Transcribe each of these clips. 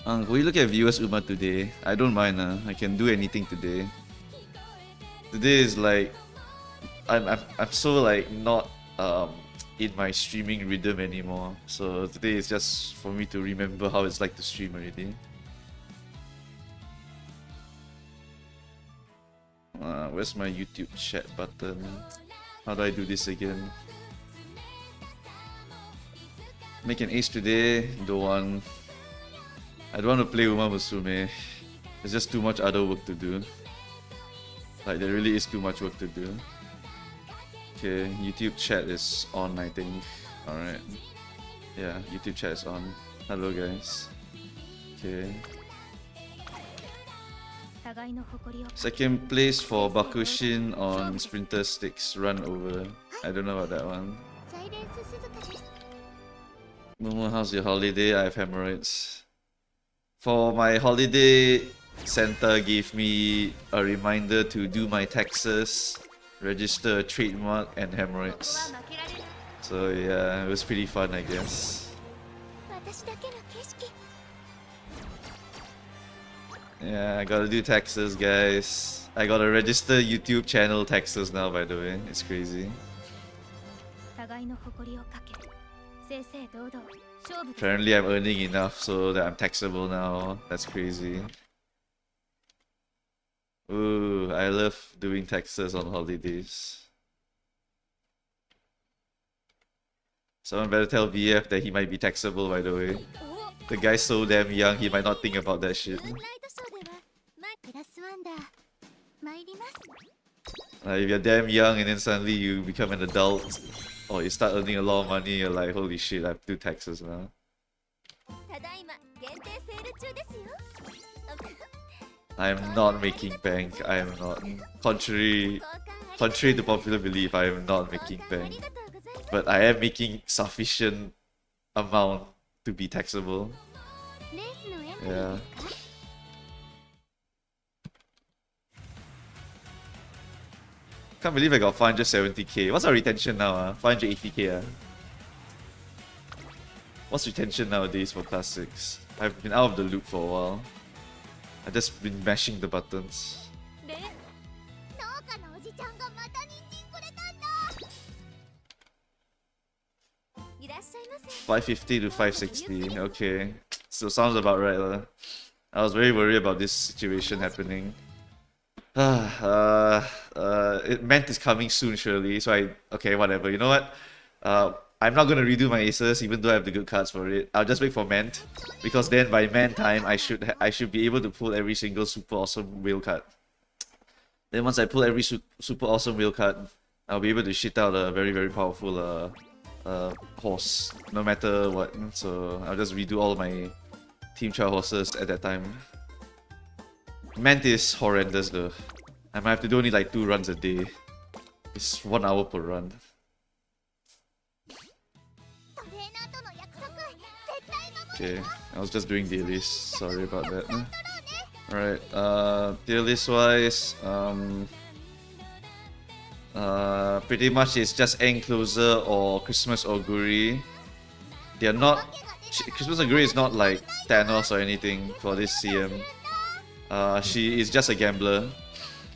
We look at viewers Uma today. I don't mind. I can do anything today. Today is like I'm so like not in my streaming rhythm anymore. So today is just for me to remember how it's like to stream already. Where's my YouTube chat button? How do I do this again? Make an ace today. Don't want. I don't want to play Uma Musume. There's just too much other work to do. Like there really is too much work to do. Okay, YouTube chat is on, I think. Alright. Yeah, YouTube chat is on. Hello guys. Okay. Second place for Bakushin on Sprinter Sticks Run Over. I don't know about that one. Momo, how's your holiday? I have hemorrhoids. For my holiday, Santa gave me a reminder to do my taxes, register a trademark, and hemorrhoids. So yeah, it was pretty fun, I guess. Yeah, I gotta do taxes, guys. I gotta register YouTube channel taxes now, by the way. It's crazy. Apparently I'm earning enough so that I'm taxable now. That's crazy. Ooh, I love doing taxes on holidays. Someone better tell VF that he might be taxable, by the way. The guy's so damn young, he might not think about that shit. If you're damn young and then suddenly you become an adult, or you start earning a lot of money, you're like, holy shit, I have to do taxes now. I am not making bank. I am not. Contrary to popular belief, I am not making bank. But I am making sufficient amount to be taxable. Yeah. Can't believe I got 570k. What's our retention now? 580k. What's retention nowadays for Class 6? I've been out of the loop for a while. I've just been mashing the buttons. 550 to 560. Okay, so sounds about right. I was very worried about this situation happening. It meant it's coming soon, surely. So okay, whatever. You know what? I'm not gonna redo my aces, even though I have the good cards for it. I'll just wait for Ment, because then by Ment time, I should be able to pull every single super awesome whale card. Then once I pull every super awesome whale card, I'll be able to shit out a very powerful horse, no matter what. So I'll just redo all my Team Char horses at that time. Ment is horrendous though. I might have to do only like 2 runs a day. It's 1 hour per run. Okay, I was just doing dailies. Sorry about that. Alright, tier list wise, pretty much it's just Encloser or Christmas Augury. They're not. Christmas Augury is not like Thanos or anything for this CM. She is just a gambler.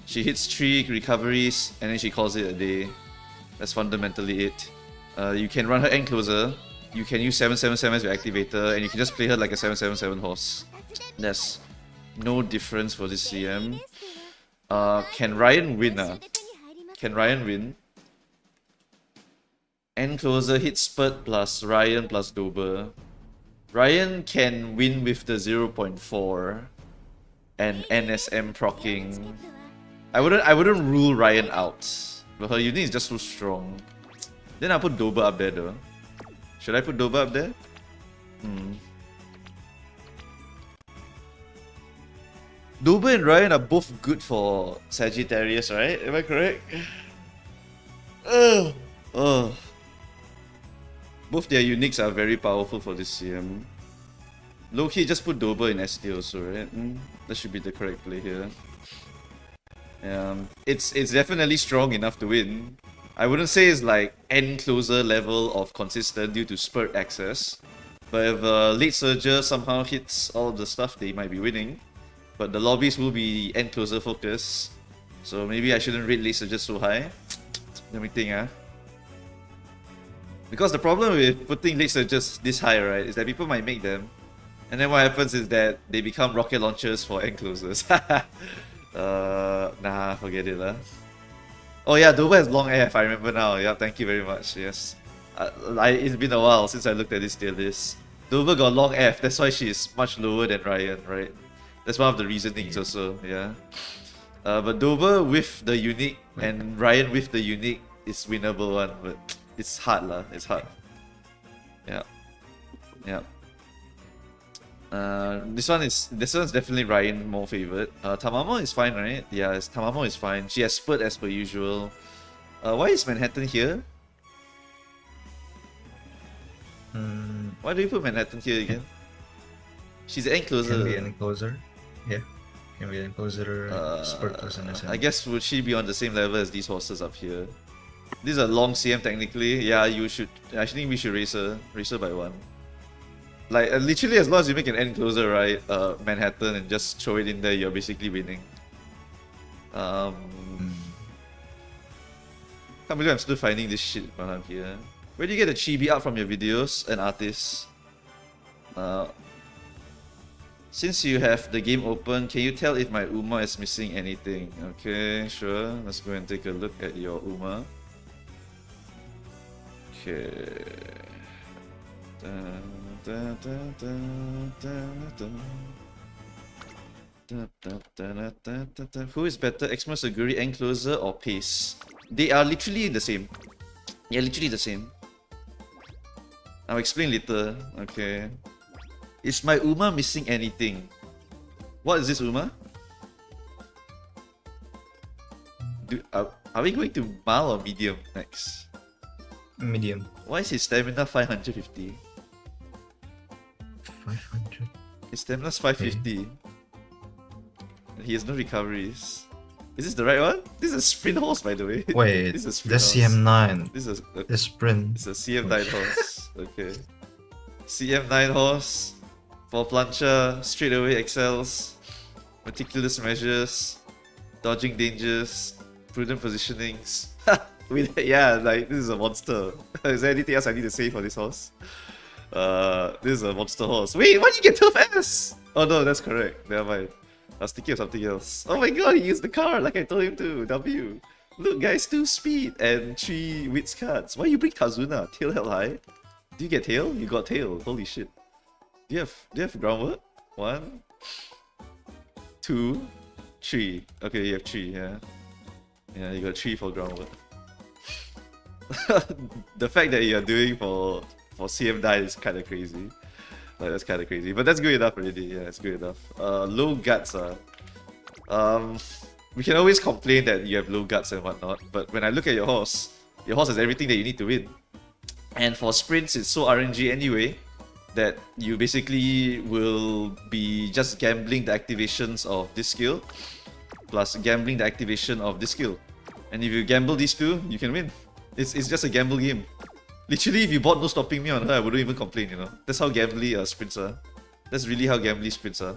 She hits 3 recoveries and then she calls it a day. That's fundamentally it. You can run her Encloser. You can use 777 as your activator, and you can just play her like a 777 horse. There's no difference for this CM. Can Ryan win? Can Ryan win? Encloser hit Spurt plus Ryan plus Dober. Ryan can win with the 0.4 and NSM proccing. I wouldn't rule Ryan out, but her unit is just so strong. Then I'll put Dober up there though. Should I put Dober up there? Dober and Ryan are both good for Sagittarius, right? Am I correct? Both their uniques are very powerful for this CM. Low-key, just put Dober in SD also, right? That should be the correct play here. It's definitely strong enough to win. I wouldn't say it's like Encloser level of consistent due to Spurt access, But if late surger somehow hits all of the stuff, they might be winning. But the lobbies will be end closer focus. So maybe I shouldn't rate late surges so high. Let me think, Because the problem with putting late surges this high, right, is that people might make them. And then what happens is that they become rocket launchers for end closers. Nah, forget it. Oh yeah, Dover has long F, I remember now. Yeah, thank you very much. Yes. It's been a while since I looked at this tier list. Dover got long F, that's why she's much lower than Ryan, right? That's one of the reasonings also, yeah. But Dover with the unique and Ryan with the unique is winnable one, but it's hard lah, it's hard. Yeah. Yeah. This one's definitely Ryan more favored. Tamamo is fine, right? Yeah, Tamamo is fine. She has spurt as per usual. Why is Manhattan here? Why do you put Manhattan here again? She's an end closer. Can be an closer. Yeah. Can be an closer. Spurt was in the same. I guess would she be on the same level as these horses up here? These are long CM technically. Yeah, you should. I think we should race her by one. Like literally, as long as you make an end closer, right? Manhattan and just throw it in there, you're basically winning. Can't believe I'm still finding this shit while I'm here. Where do you get the chibi art from your videos and artists? Since you have the game open, can you tell if my Uma is missing anything? Okay, sure. Let's go and take a look at your Uma. Okay. Who is better, Exmo Saguri, end closer or pace? They are literally the same. Yeah, literally the same. I'll explain later. Okay. Is my Uma missing anything? What is this Uma? Are we going to mild or medium next? Medium. Why is his stamina 550? 500. His stamina's 550. And he has no recoveries. Is this the right one? This is a sprint horse, by the way. Wait, this is the CM9. This is the sprint. It's a CM9 horse. Okay. CM9 horse. For plancha, straight away excels. Meticulous measures. Dodging dangers. Prudent positionings. Yeah, like this is a monster. Is there anything else I need to say for this horse? This is a monster horse. Wait, why did you get 12S? Oh no, that's correct. Never mind. I was thinking of something else. Oh my god, he used the card like I told him to. W. Look guys, 2 speed and 3 wits cards. Why you bring Kazuna? Tail held high? Do you get tail? You got tail. Holy shit. Do you have groundwork? 1, 2, 3. Okay, you have 3, yeah. Yeah, you got 3 for groundwork. The fact that you're doing for CM9 is kinda crazy. Like that's kinda crazy. But that's good enough already, yeah, it's good enough. Low guts we can always complain that you have low guts and whatnot, but when I look at your horse has everything that you need to win. And for sprints, it's so RNG anyway that you basically will be just gambling the activations of this skill plus gambling the activation of this skill. And if you gamble these two, you can win. It's just a gamble game. Literally, if you bought No Stopping Me on her, I wouldn't even complain, you know. That's how gambly sprints are. That's really how gambly sprints are.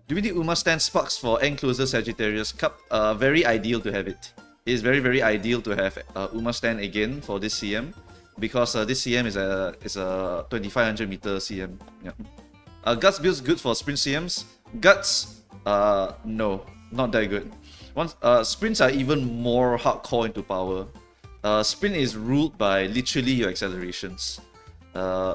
Do we need Uma stand sparks for end closer Sagittarius Cup? Very ideal to have it. It is very, very ideal to have Uma stand again for this CM. Because this CM is a 2500 meter CM. Yeah. Guts builds good for sprint CMs. Guts, no, not that good. Sprints are even more hardcore into power. Sprint is ruled by literally your accelerations.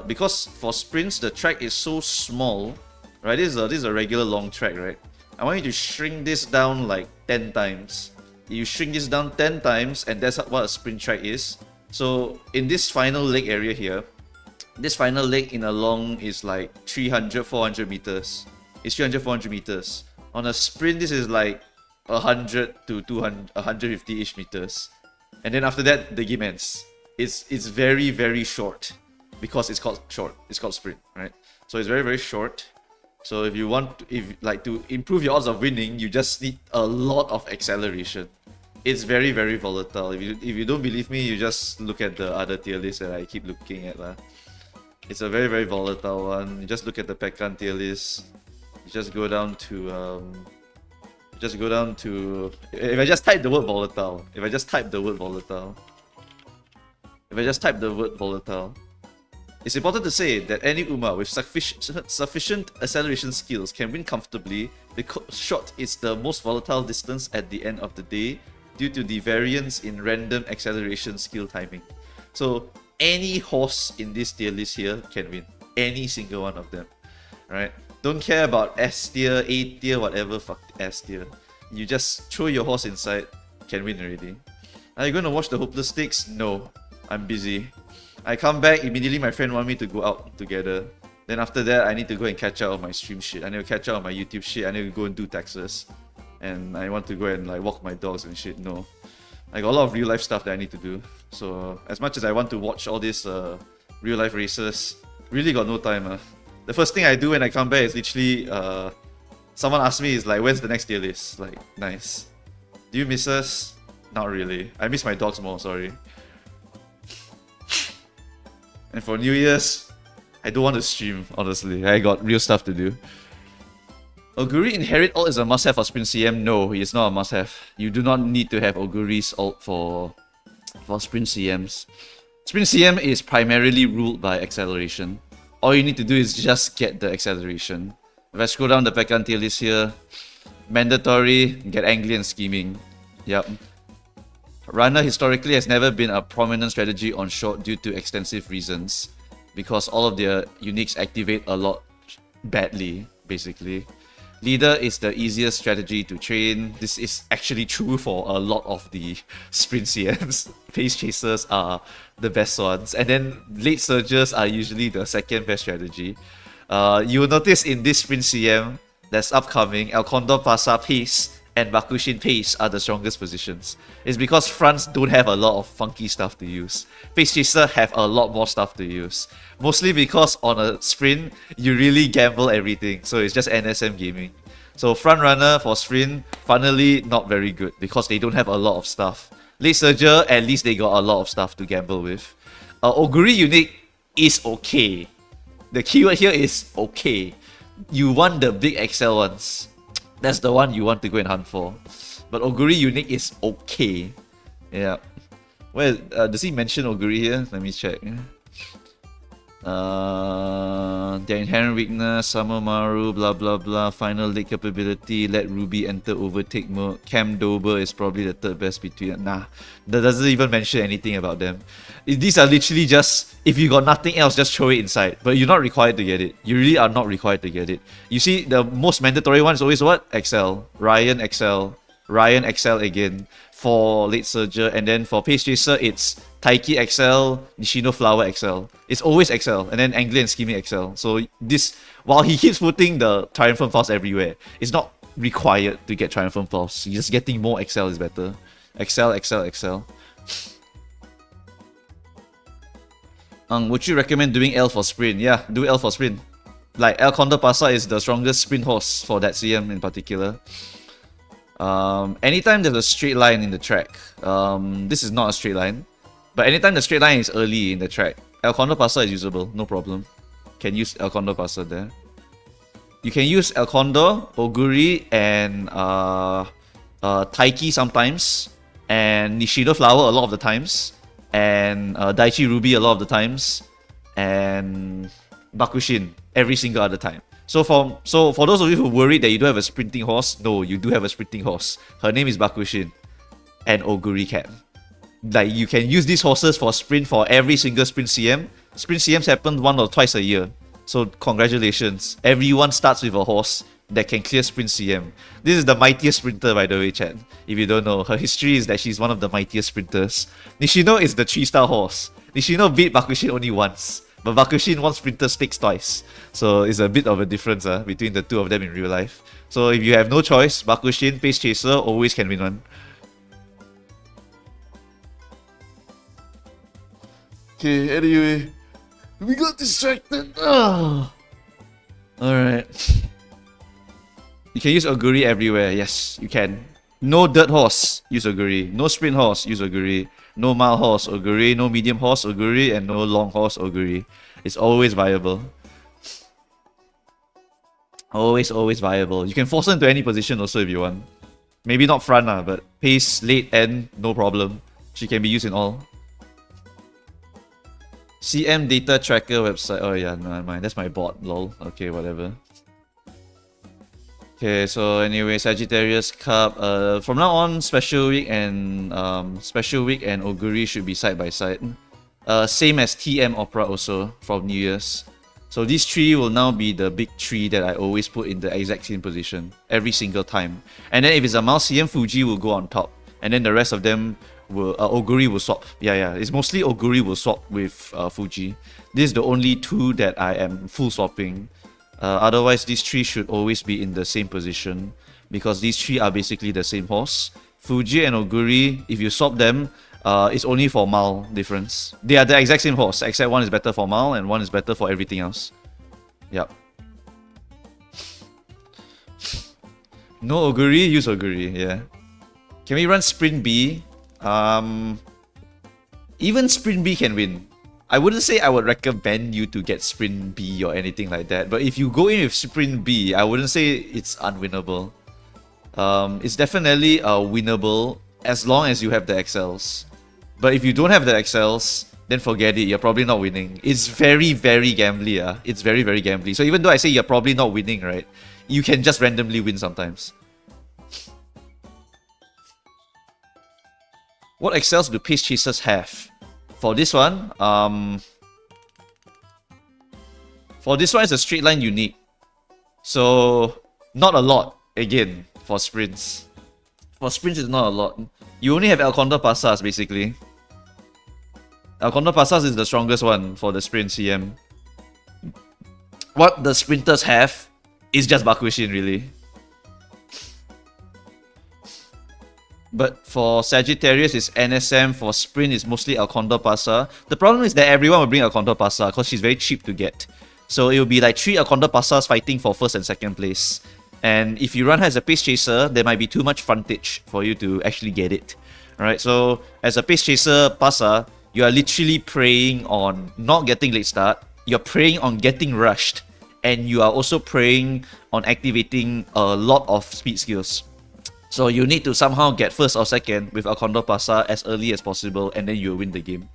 Because for sprints, the track is so small, right? This is a regular long track, right? I want you to shrink this down like 10 times. You shrink this down 10 times, and that's what a sprint track is. So in this final leg area here, this final leg in a long is like 300-400 meters. It's 300-400 meters. On a sprint, this is like 100 to 200, 150-ish meters. And then after that, the game ends. It's very, very short because it's called short. It's called sprint, right? So it's very, very short. So if you want to improve your odds of winning, you just need a lot of acceleration. It's very, very volatile. If you don't believe me, you just look at the other tier list that I keep looking at. It's a very, very volatile one. You just look at the Pekkan tier list. You just go down to if I just type the word volatile. It's important to say that any Uma with sufficient acceleration skills can win comfortably because short is the most volatile distance at the end of the day due to the variance in random acceleration skill timing. So any horse in this tier list here can win. Any single one of them. Right? Don't care about S tier, A tier, whatever, fuck S tier. You just throw your horse inside, can win already. Are you going to watch the Hopeless Stakes? No. I'm busy. I come back, immediately my friend want me to go out together. Then after that, I need to go and catch up on my stream shit. I need to catch up on my YouTube shit. I need to go and do taxes. And I want to go and like walk my dogs and shit. No. I got a lot of real life stuff that I need to do. So as much as I want to watch all these real life races, really got no time. The first thing I do when I come back is literally someone asks me is like, when's the next tier list? Like, nice. Do you miss us? Not really. I miss my dogs more, sorry. And for New Year's, I don't want to stream, honestly. I got real stuff to do. Oguri Inherit Ult is a must-have for Sprint CM. No, it's not a must-have. You do not need to have Oguri's ult for Sprint CMs. Sprint CM is primarily ruled by acceleration. All you need to do is just get the acceleration. If I scroll down the Pekkan tier list here, mandatory, get angry and scheming. Yep. Runner historically has never been a prominent strategy on short due to extensive reasons. Because all of their uniques activate a lot badly, basically. Leader is the easiest strategy to train. This is actually true for a lot of the sprint CMs. Pace chasers are the best ones. And then late surgers are usually the second best strategy. You will notice in this sprint CM that's upcoming, El Condor Pasa Pace and Bakushin Pace are the strongest positions. It's because fronts don't have a lot of funky stuff to use. Pace Chaser have a lot more stuff to use. Mostly because on a sprint, you really gamble everything. So it's just NSM gaming. So front runner for sprint, funnily not very good because they don't have a lot of stuff. Late Surger, at least they got a lot of stuff to gamble with. Oguri Unique is okay. The keyword here is okay. You want the big XL ones. That's the one you want to go and hunt for. But Oguri Unique is okay. Yeah. Well, does he mention Oguri here? Let me check. Their inherent weakness, Summer Maru, blah blah blah, final leg capability, let Ruby enter overtake mode. Cam Dober is probably the third best between. Nah, that doesn't even mention anything about them. These are literally just, if you got nothing else, just throw it inside. But you're not required to get it. You really are not required to get it. You see, the most mandatory one is always what? XL. Ryan XL. Ryan XL again for late surger, and then for Pace Chaser, it's Taiki XL, Nishino Flower XL. It's always XL, and then Angler and Scheming XL. So this, while he keeps putting the Triumphant Pulse everywhere, it's not required to get Triumphant Pulse. Just getting more XL is better. XL, XL, XL. Would you recommend doing L for sprint? Yeah, do L for sprint. Like El Condor Pasa is the strongest sprint horse for that CM in particular. Anytime there's a straight line in the track, this is not a straight line, but anytime the straight line is early in the track, El Condor Pasa is usable, no problem. Can use El Condor Pasa there. You can use El Condor, Oguri, and Taiki sometimes, and Nishido Flower a lot of the times, and Daichi Ruby a lot of the times, and Bakushin every single other time. So for those of you who worried that you don't have a sprinting horse, no, you do have a sprinting horse. Her name is Bakushin and Oguri Cat. Like, you can use these horses for sprint for every single sprint CM. Sprint CMs happen 1 or twice a year. So congratulations. Everyone starts with a horse that can clear sprint CM. This is the mightiest sprinter, by the way, chat. If you don't know, her history is that she's one of the mightiest sprinters. Nishino is the 3-star horse. Nishino beat Bakushin only once. But Bakushin won Sprinter Stakes twice. So it's a bit of a difference between the two of them in real life. So if you have no choice, Bakushin, Pace Chaser, always can win one. Okay, anyway. We got distracted. Oh. Alright. You can use Oguri everywhere. Yes, you can. No dirt horse, use Oguri. No sprint horse, use Oguri. No mile horse, Oguri. No medium horse, Oguri. And no long horse, Oguri. It's always viable. Always viable. You can force her into any position also if you want. Maybe not front but pace, late, end, no problem. She can be used in all. CM data tracker website. Oh yeah, no, never mind. That's my bot, lol. Okay, whatever. Okay, so anyway, Sagittarius Cup. From now on, Special Week and Oguri should be side by side. Same as TM Opera also from New Year's. So these three will now be the big three that I always put in the exact same position every single time. And then if it's a mouse, CM Fuji will go on top, and then the rest of them will Oguri will swap. Yeah. It's mostly Oguri will swap with Fuji. This is the only two that I am full swapping. Otherwise, these three should always be in the same position because these three are basically the same horse. Fuji and Oguri, if you swap them, it's only for Mal difference. They are the exact same horse, except one is better for Mal and one is better for everything else. Yep. No Oguri, use Oguri, yeah. Can we run Sprint B? Even Sprint B can win. I wouldn't say I would recommend you to get Sprint B or anything like that, but if you go in with Sprint B, I wouldn't say it's unwinnable. It's definitely winnable as long as you have the XLs. But if you don't have the XLs, then forget it, you're probably not winning. It's very, very gambly, It's very, very gambly. So even though I say you're probably not winning, right, you can just randomly win sometimes. What XLs do pace chasers have? For this one, it's a straight line unique. So not a lot, again, for sprints. For sprints, it's not a lot. You only have El Condor Pasas, basically. El Condor Pasas is the strongest one for the sprint CM. What the sprinters have is just Bakushin, really. But for Sagittarius, it's NSM. For sprint, it's mostly El Condor Pasa. The problem is that everyone will bring El Condor Pasa because she's very cheap to get. So it will be like 3 El Condor Pasas fighting for first and second place. And if you run her as a pace chaser, there might be too much frontage for you to actually get it. Alright, so as a pace chaser Pasa, you are literally preying on not getting late start. You're preying on getting rushed. And you are also preying on activating a lot of speed skills. So you need to somehow get first or second with El Condor Pasa as early as possible, and then you'll win the game.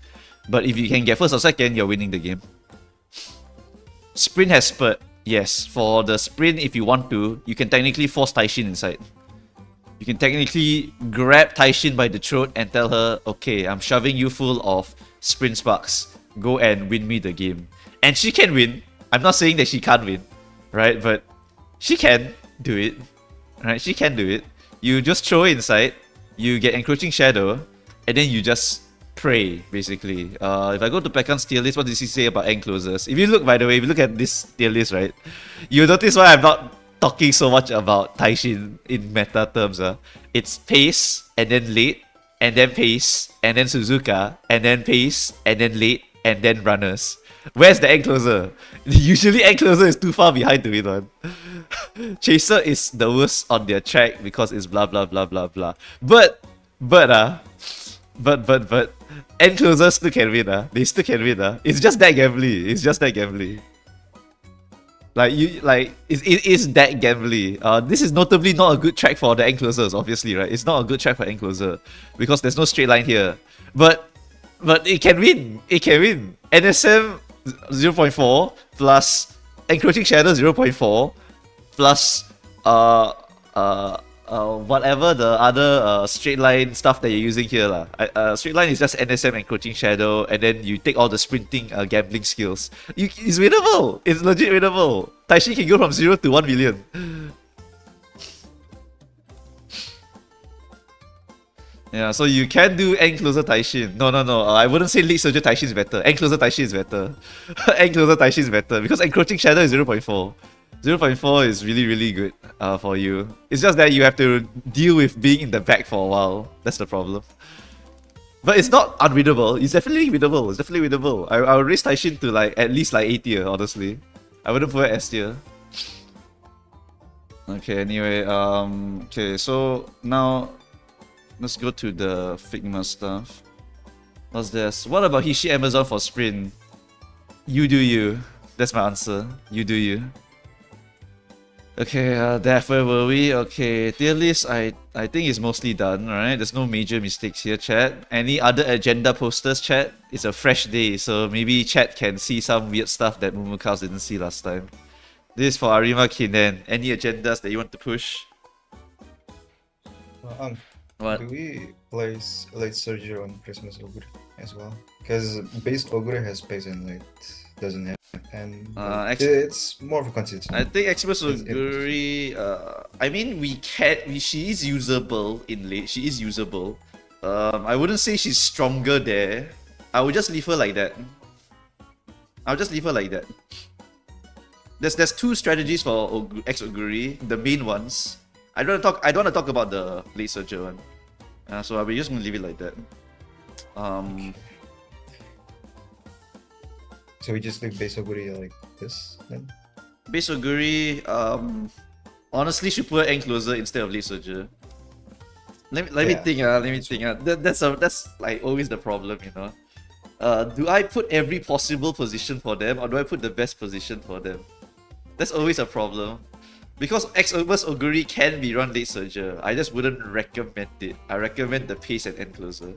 But if you can get first or second, you're winning the game. Sprint has spurt. Yes, for the sprint, if you want to, you can technically force Taishin inside. You can technically grab Taishin by the throat and tell her, okay, I'm shoving you full of sprint sparks. Go and win me the game. And she can win. I'm not saying that she can't win, right? But she can do it, right? She can do it. You just throw it inside, you get Encroaching Shadow, and then you just pray, basically. If I go to Pekan's tier list, what does he say about end closers? If you look, by the way, if you look at this tier list, right, you notice why I'm not talking so much about Taishin in meta terms. It's pace, and then late, and then pace, and then Suzuka, and then pace, and then late, and then runners. Where's the end closer? Usually end closer is too far behind to win one. Chaser is the worst on their track because it's blah blah blah blah blah. But end closers still can win. They still can win. It's just that gambly. It's just that gambly. It is that gambly. This is notably not a good track for the end closers, obviously, right? It's not a good track for end closer because there's no straight line here. But it can win. It can win. NSM 0.4 plus Encroaching Shadow 0.4 plus whatever the other straight line stuff that you're using here. Straight line is just NSM Encroaching Shadow, and then you take all the sprinting gambling skills. It's winnable. It's legit winnable. Taishi can go from 0 to 1 million. Yeah, so you can do end closer Taishin. No. I wouldn't say lead surgeon Taishin is better. End closer Taishin is better. End closer Taishin is better because Encroaching Shadow is 0.4. 0.4 is really, really good for you. It's just that you have to deal with being in the back for a while. That's the problem. But it's not unwinnable. It's definitely winnable. It's definitely winnable. I would raise Taishin to at least A tier, honestly. I wouldn't put it S tier. Okay, anyway, okay, so now let's go to the Figma stuff. What's this? What about Hishi Amazon for sprint? You do you. That's my answer. You do you. Okay, Daph, where were we? Okay, tier list, I think is mostly done, right? There's no major mistakes here, chat. Any other agenda posters, chat? It's a fresh day, so maybe chat can see some weird stuff that Mumukaus didn't see last time. This is for Arima Kinen. Any agendas that you want to push? What? Do we place late Sergio on Christmas Ogre as well? Because base Ogre has base and late doesn't have, and it's more of a consistency. I think Xmas Oguri, I mean, she is usable in late. She is usable. I wouldn't say she's stronger there. I would just leave her like that. I'll just leave her like that. There's two strategies for X Oguri, the main ones. I don't want to talk about the late Surger one. So I'll be just gonna leave it like that. So we just leave base Oguri like this then? Base Oguri, honestly should put end closer instead of late Surger. Let me think. That's like always the problem, you know. Do I put every possible position for them, or do I put the best position for them? That's always a problem. Because X-Overs Oguri can be run late Surger, I just wouldn't recommend it. I recommend the pace and end closer.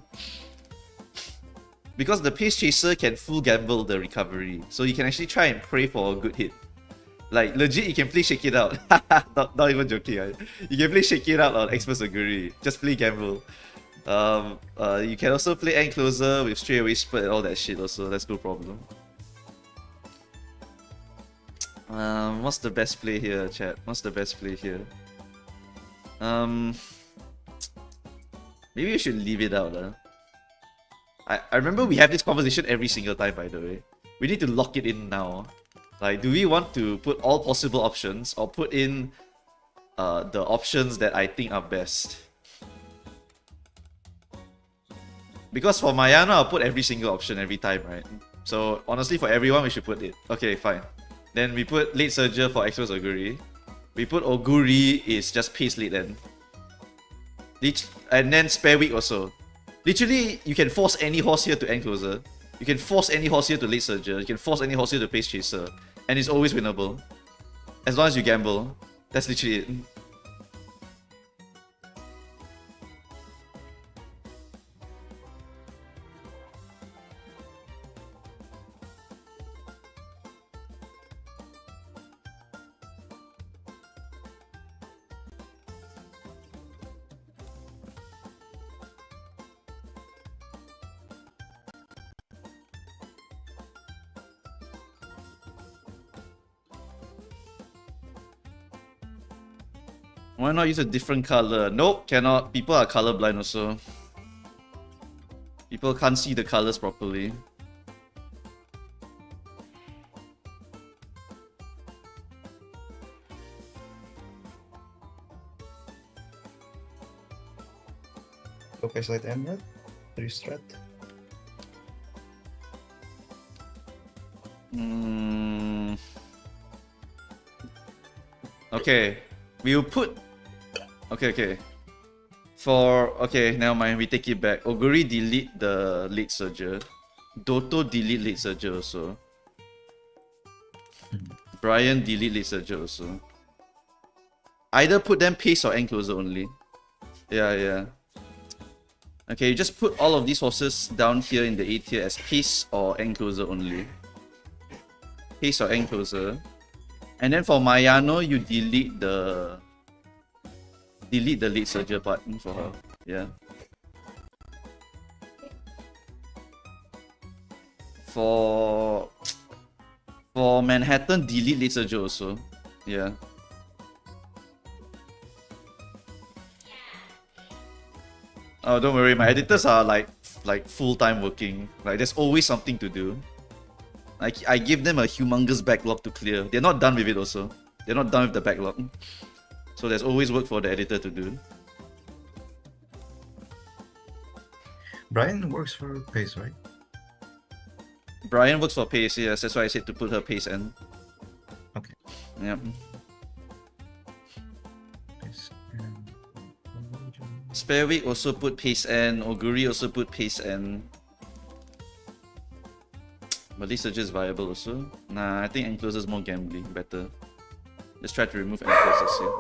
Because the pace chaser can full gamble the recovery, so you can actually try and pray for a good hit. Like legit, you can play Shake It Out. not even joking. You can play Shake It Out on X-Overs Oguri. Just play gamble. You can also play end closer with straightaway split and all that shit also. That's no problem. What's the best play here, chat? What's the best play here? Maybe we should leave it out. I remember we have this conversation every single time, by the way. We need to lock it in now. Like, do we want to put all possible options or put in the options that I think are best? Because for Mayana, I'll put every single option every time, right? So honestly, for everyone, we should put it. Okay, fine. Then we put late Surger for Exos Oguri. We put Oguri is just pace late end. And then spare week also. Literally, you can force any horse here to end closer. You can force any horse here to late Surger. You can force any horse here to pace chaser. And it's always winnable. As long as you gamble. That's literally it. Why not use a different color? Nope, cannot. People are colorblind also. People can't see the colors properly. Okay, slide Emerald. 3 strat. Okay. We'll put... Okay. Okay, never mind. We take it back. Oguri delete the late Surger. Doto delete late Surger also. Brian delete late Surger also. Either put them pace or end closer only. Yeah. Okay, you just put all of these horses down here in the A tier as pace or end closer only. Pace or end closer. And then for Mayano, you delete the late Surger button for her. Yeah. For Manhattan, delete late Surger also. Yeah. Oh, don't worry, my editors are like full-time working. Like there's always something to do. I give them a humongous backlog to clear. They're not done with it also. They're not done with the backlog. So there's always work for the editor to do. Brian works for pace, right? Brian works for pace, yes. That's why I said to put her pace in. Okay. Yep. Pace Spare week also put pace N. Oguri also put pace N. But Lee Surger is viable also. Nah, I think Enclosure is more gambling. Better. Let's try to remove Enclosures here.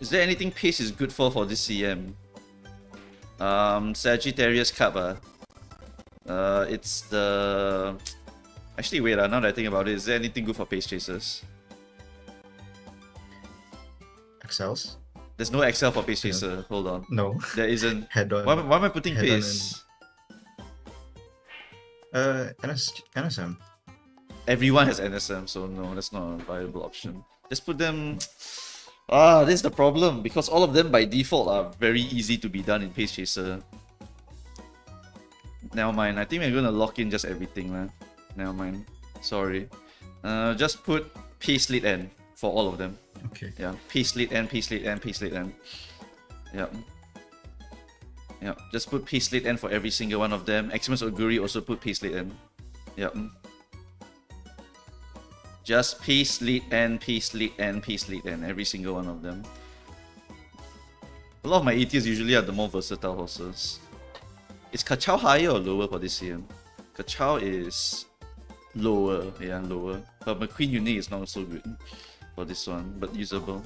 Is there anything pace is good for this CM? Sagittarius Cup. It's the... Actually, wait, now that I think about it, is there anything good for pace chasers? Excels? There's no Excel for pace chaser. Hold on. No. There isn't. Head on. Why am I putting pace? NSM. Everyone has NSM, so no, that's not a viable option. Just put them... this is the problem, because all of them by default are very easy to be done in pace chaser. Never mind, I think we're gonna lock in just everything, man. Never mind. Sorry. Just put pace lead N for all of them. Okay. Yeah, pace lead N, pace lead N, pace lead N. Yeah. Yeah, just put pace lead N for every single one of them. Maximus Oguri also put pace lead N. Yeah. Just pace lead N, pace lead N, pace lead N, every single one of them. A lot of my ATs usually are the more versatile horses. Is Kachao higher or lower for this CM? Kachao is lower, yeah, lower. But McQueen Unique is not so good for this one, but usable.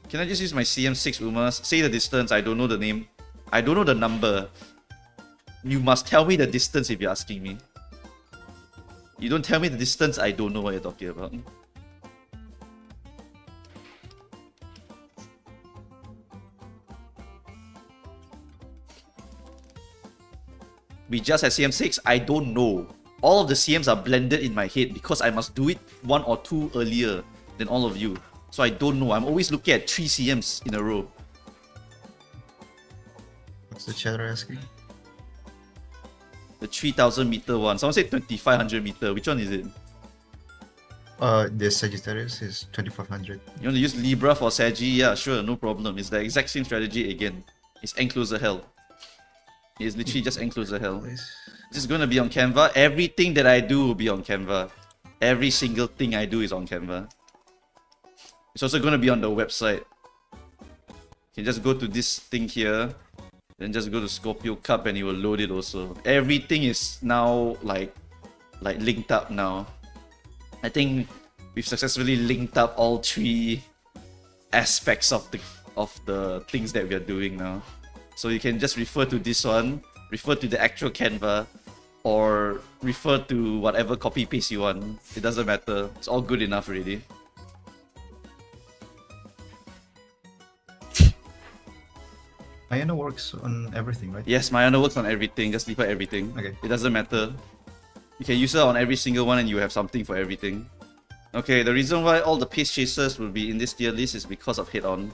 Can I just use my CM6 Umas? Say the distance, I don't know the name. I don't know the number. You must tell me the distance if you're asking me. You don't tell me the distance, I don't know what you're talking about. We just had CM6, I don't know. All of the CMs are blended in my head because I must do it 1 or 2 earlier than all of you. So I don't know. I'm always looking at 3 CMs in a row. What's the chatter asking? The 3000 meter one. Someone said 2500 meter. Which one is it? The Sagittarius is 2500. You want to use Libra for Sagi? Yeah, sure, no problem. It's the exact same strategy again. It's Enclosure Hell. It's literally just Enclosure Hell. This is going to be on Canva. Everything that I do will be on Canva. Every single thing I do is on Canva. It's also going to be on the website. You can just go to this thing here. Then just go to Scorpio Cup and it will load it also. Everything is now like linked up now. I think we've successfully linked up all 3 aspects of the things that we are doing now. So you can just refer to this one, refer to the actual Canva, or refer to whatever copy paste you want. It doesn't matter. It's all good enough already. Mayana works on everything, right? Yes, Mayana works on everything. Just leave out everything. Okay. It doesn't matter. You can use her on every single one and you have something for everything. Okay, the reason why all the pace chasers will be in this tier list is because of head-on.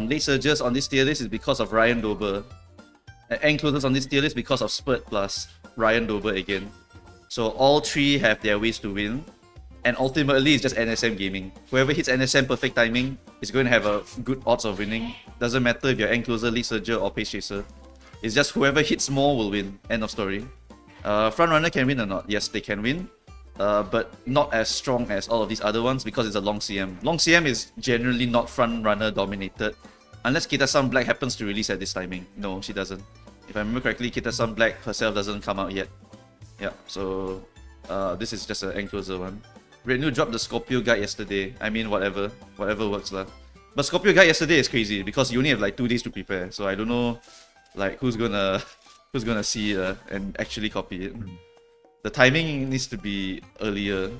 Late surgers on this tier list is because of Ryan Dober. Enclosures on this tier list because of Spurt plus Ryan Dober again. So all 3 have their ways to win. And ultimately, it's just NSM gaming. Whoever hits NSM perfect timing is going to have a good odds of winning. Doesn't matter if you're Encloser, Lead Surger, or Pace Chaser. It's just whoever hits more will win. End of story. Frontrunner can win or not? Yes, they can win. But not as strong as all of these other ones because it's a long CM. Long CM is generally not frontrunner dominated. Unless Kita-san Black happens to release at this timing. No, she doesn't. If I remember correctly, Kita-san Black herself doesn't come out yet. Yeah, so this is just an Encloser one. Red New dropped the Scorpio guide yesterday. I mean, whatever works lah. But Scorpio guide yesterday is crazy because you only have like 2 days to prepare. So I don't know, like who's gonna see it and actually copy it. The timing needs to be earlier.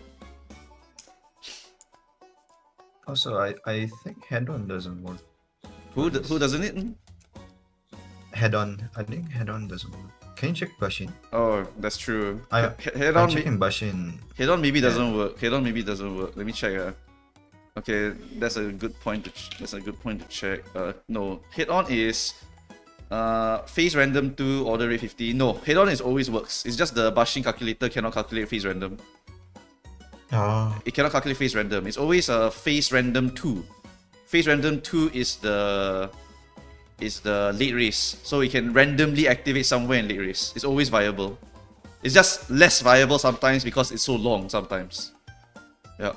Also, I think head-on doesn't work. Who doesn't it? Head-on, I think head-on doesn't work. Can you check Bashin? Oh, that's true. I'm checking Bashin. Head-on maybe doesn't work. Head-on maybe doesn't work. Let me check. Okay, that's a good point to check. No, head-on is phase random 2, order rate 50. No, head-on is always works. It's just the Bashin calculator cannot calculate phase random. It cannot calculate phase random. It's always a phase random 2. Phase random 2 is the late race, so it can randomly activate somewhere in late race. It's always viable. It's just less viable sometimes because it's so long sometimes. Yeah.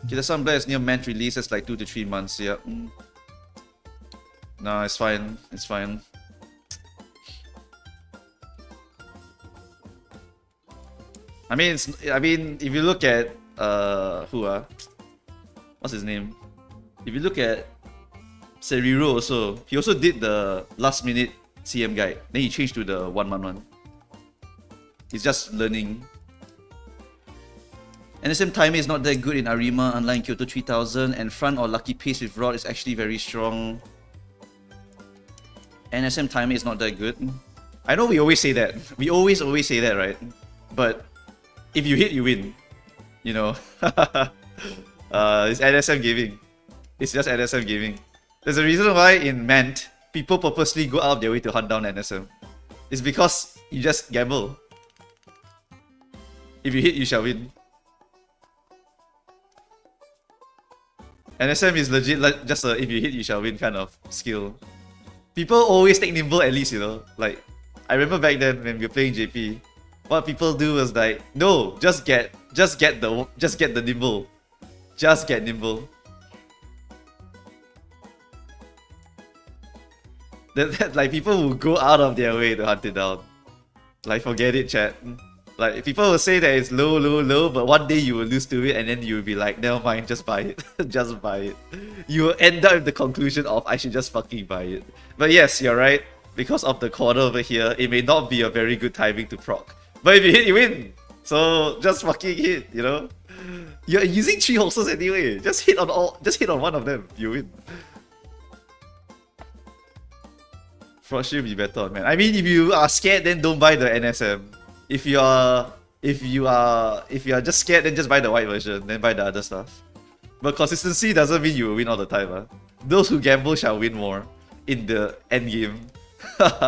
Kita-san Black is near Ment release. That's like 2 to 3 months. Yeah. No, it's fine. It's fine. I mean, if you look at what's his name? If you look at Seriro also, he also did the last minute CM guide. Then he changed to the 1 month one. He's just learning. NSM timing is not that good in Arima, unlike Kyoto 3000, and front or lucky pace with rod is actually very strong. NSM timing is not that good. I know we always say that. We always say that, right? But if you hit, you win. You know? It's NSM gaming. It's just NSM gaming. There's a reason why in Ment, people purposely go out of their way to hunt down NSM. It's because you just gamble. If you hit, you shall win. NSM is legit like just a if you hit, you shall win kind of skill. People always take nimble at least, you know? Like, I remember back then when we were playing JP, what people do was like, no, just get the nimble. Just get nimble. Like, people will go out of their way to hunt it down. Like, forget it, chat. Like, people will say that it's low, but one day you will lose to it and then you will be like, never mind, just buy it. Just buy it. You will end up with the conclusion of, I should just fucking buy it. But yes, you're right. Because of the corner over here, it may not be a very good timing to proc. But if you hit, you win. So, just fucking hit, you know? You're using 3 horses anyway. Just hit on one of them, you win. Frost should be better, man. I mean, if you are scared, then don't buy the NSM. If you are just scared, then just buy the white version, then buy the other stuff. But consistency doesn't mean you will win all the time. Huh? Those who gamble shall win more in the end game.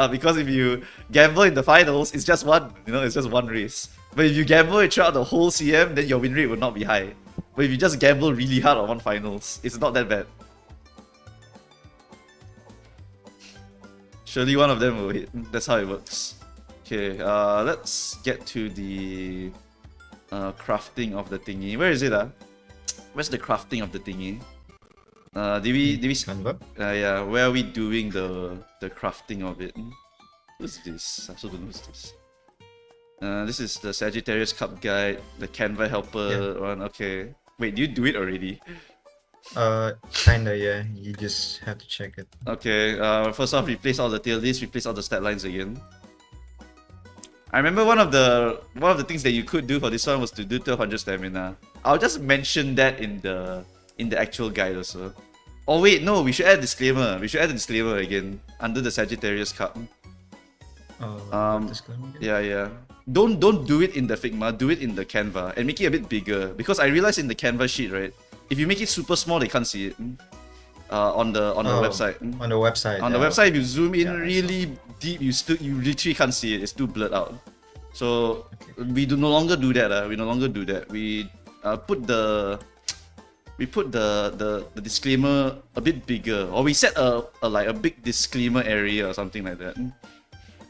Because if you gamble in the finals, it's just one, it's just one race. But if you gamble it throughout the whole CM, then your win rate will not be high. But if you just gamble really hard on one finals, it's not that bad. Surely one of them will hit. That's how it works. Okay, let's get to the crafting of the thingy. Where is it? Where's the crafting of the thingy? Did we yeah, where are we doing the crafting of it? Who's this? I also don't know who's this. This is the Sagittarius Cup Guide, the Canva Helper one. Okay. Wait, do you do it already? Kinda, yeah. You just have to check it. Okay, first off, replace all the tier lists, replace all the stat lines again. I remember one of the things that you could do for this one was to do 1200 stamina. I'll just mention that in the actual guide also. Oh wait, no, we should add a disclaimer. We should add a disclaimer again under the Sagittarius Cup. Disclaimer again? Yeah. Don't do it in the Figma, do it in the Canva and make it a bit bigger. Because I realized in the Canva sheet, right, if you make it super small, they can't see it. On the website. On the website. On the website, if you zoom in really deep, you literally can't see it. It's too blurred out. So we no longer do that. We no longer do that. We put the disclaimer a bit bigger, or we set a big disclaimer area or something like that.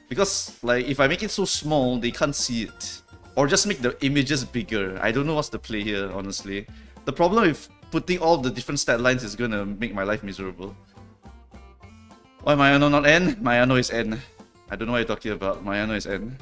Because like if I make it so small, they can't see it. Or just make the images bigger. I don't know what's the play here, honestly. The problem with putting all the different stat lines is gonna make my life miserable. Why my Ayano not N? My Ayano is N. I don't know what you're talking about. My Ayano is N.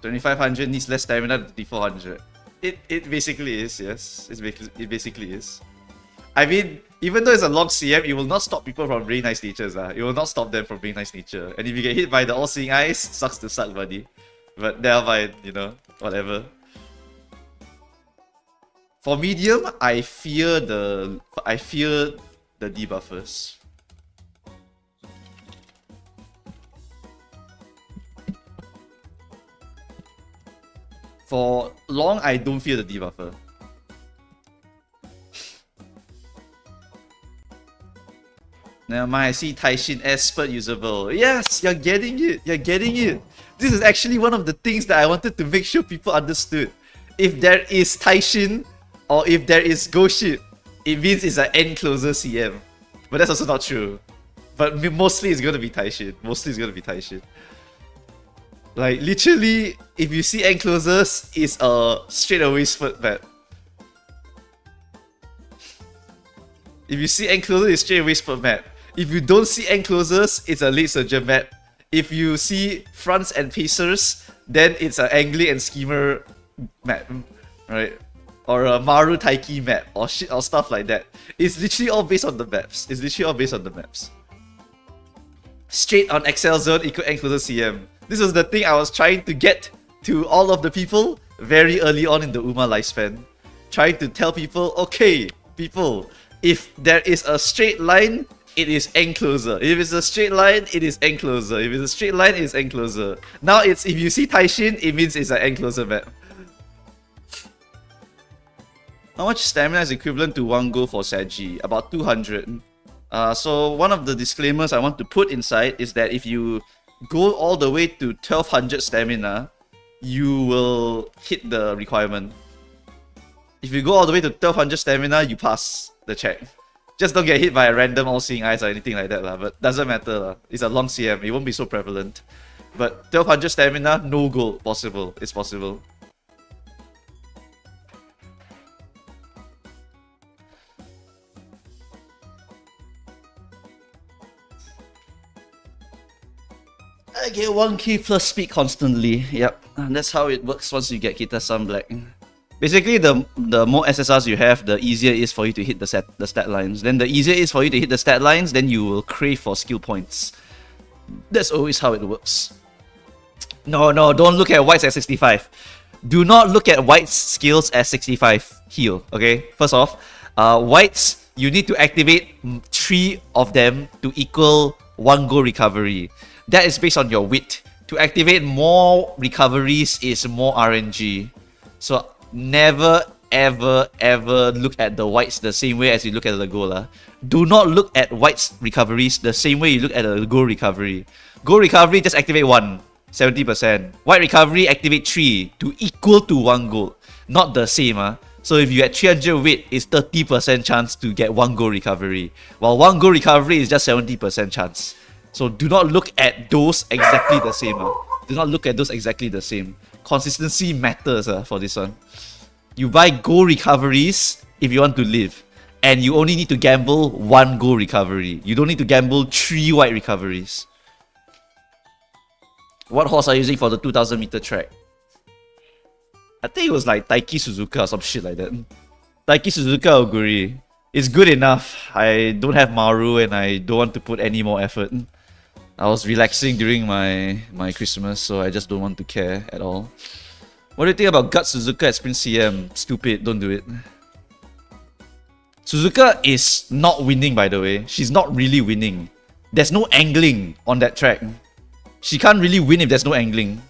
$2,500 needs less stamina than $3,400. It basically is, yes. It basically is. I mean, even though it's a long CM, it will not stop people from being nice natures. It will not stop them from being nice nature. And if you get hit by the all-seeing eyes, sucks to suck, buddy. But never mind, whatever. For medium, I fear the debuffers. For long, I don't fear the debuffer. Never mind, I see Taishin Expert usable. Yes, you're getting it. You're getting it. This is actually one of the things that I wanted to make sure people understood. If there is Taishin or if there is Go Ship, it means it's an end closer CM. But that's also not true. But mostly it's gonna be Taishin. Mostly it's gonna be Taishin. Like literally, if you see enclosers, it's a straightaway spurt map. If you see enclosers, it's straightaway spurt map. If you don't see enclosers, it's a late surger map. If you see fronts and pacers, then it's an angling and schemer map, right? Or a Maru Taiki map or shit or stuff like that. It's literally all based on the maps. It's literally all based on the maps. Straight on Excel zone equal encloser CM. This was the thing I was trying to get to all of the people very early on in the UMA lifespan. Trying to tell people, okay, people, if there is a straight line, it is encloser. If it's a straight line, it is encloser. If it's a straight line, it is encloser. Now it's if you see Taishin, it means it's an encloser map. How much stamina is equivalent to 1 goal for Sagi? About 200. So one of the disclaimers I want to put inside is that if you go all the way to 1200 stamina, you will hit the requirement. If you go all the way to 1200 stamina, you pass the check. Just don't get hit by a random all-seeing eyes or anything like that, but doesn't matter. It's a long CM, it won't be so prevalent. But 1200 stamina, no goal, possible. It's possible. I get 1 key plus speed constantly. Yep, and that's how it works once you get Kita Sun Black. Basically, the more SSRs you have, the easier it is for you to hit the stat lines. Then the easier it is for you to hit the stat lines, then you will crave for skill points. That's always how it works. No, don't look at White's at 65. Do not look at White's skills as 65 heal, okay? First off, White's, you need to activate 3 of them to equal 1 goal recovery. That is based on your wit. To activate more recoveries is more RNG. So never ever look at the Whites the same way as you look at the goal. Do not look at Whites recoveries the same way you look at a goal recovery. Goal recovery just activate 1, 70%. White recovery activate 3 to equal to 1 goal. Not the same. So if you get 300 wit, it's 30% chance to get 1 goal recovery. While 1 goal recovery is just 70% chance. So do not look at those exactly the same. Do not look at those exactly the same. Consistency matters for this one. You buy goal recoveries if you want to live. And you only need to gamble 1 goal recovery. You don't need to gamble 3 white recoveries. What horse are you using for the 2000 meter track? I think it was like Taiki Suzuka or some shit like that. Taiki Suzuka Oguri. It's good enough. I don't have Maru and I don't want to put any more effort. I was relaxing during my Christmas, so I just don't want to care at all. What do you think about Gut Suzuka at Sprint CM? Stupid, don't do it. Suzuka is not winning, by the way. She's not really winning. There's no angling on that track. She can't really win if there's no angling.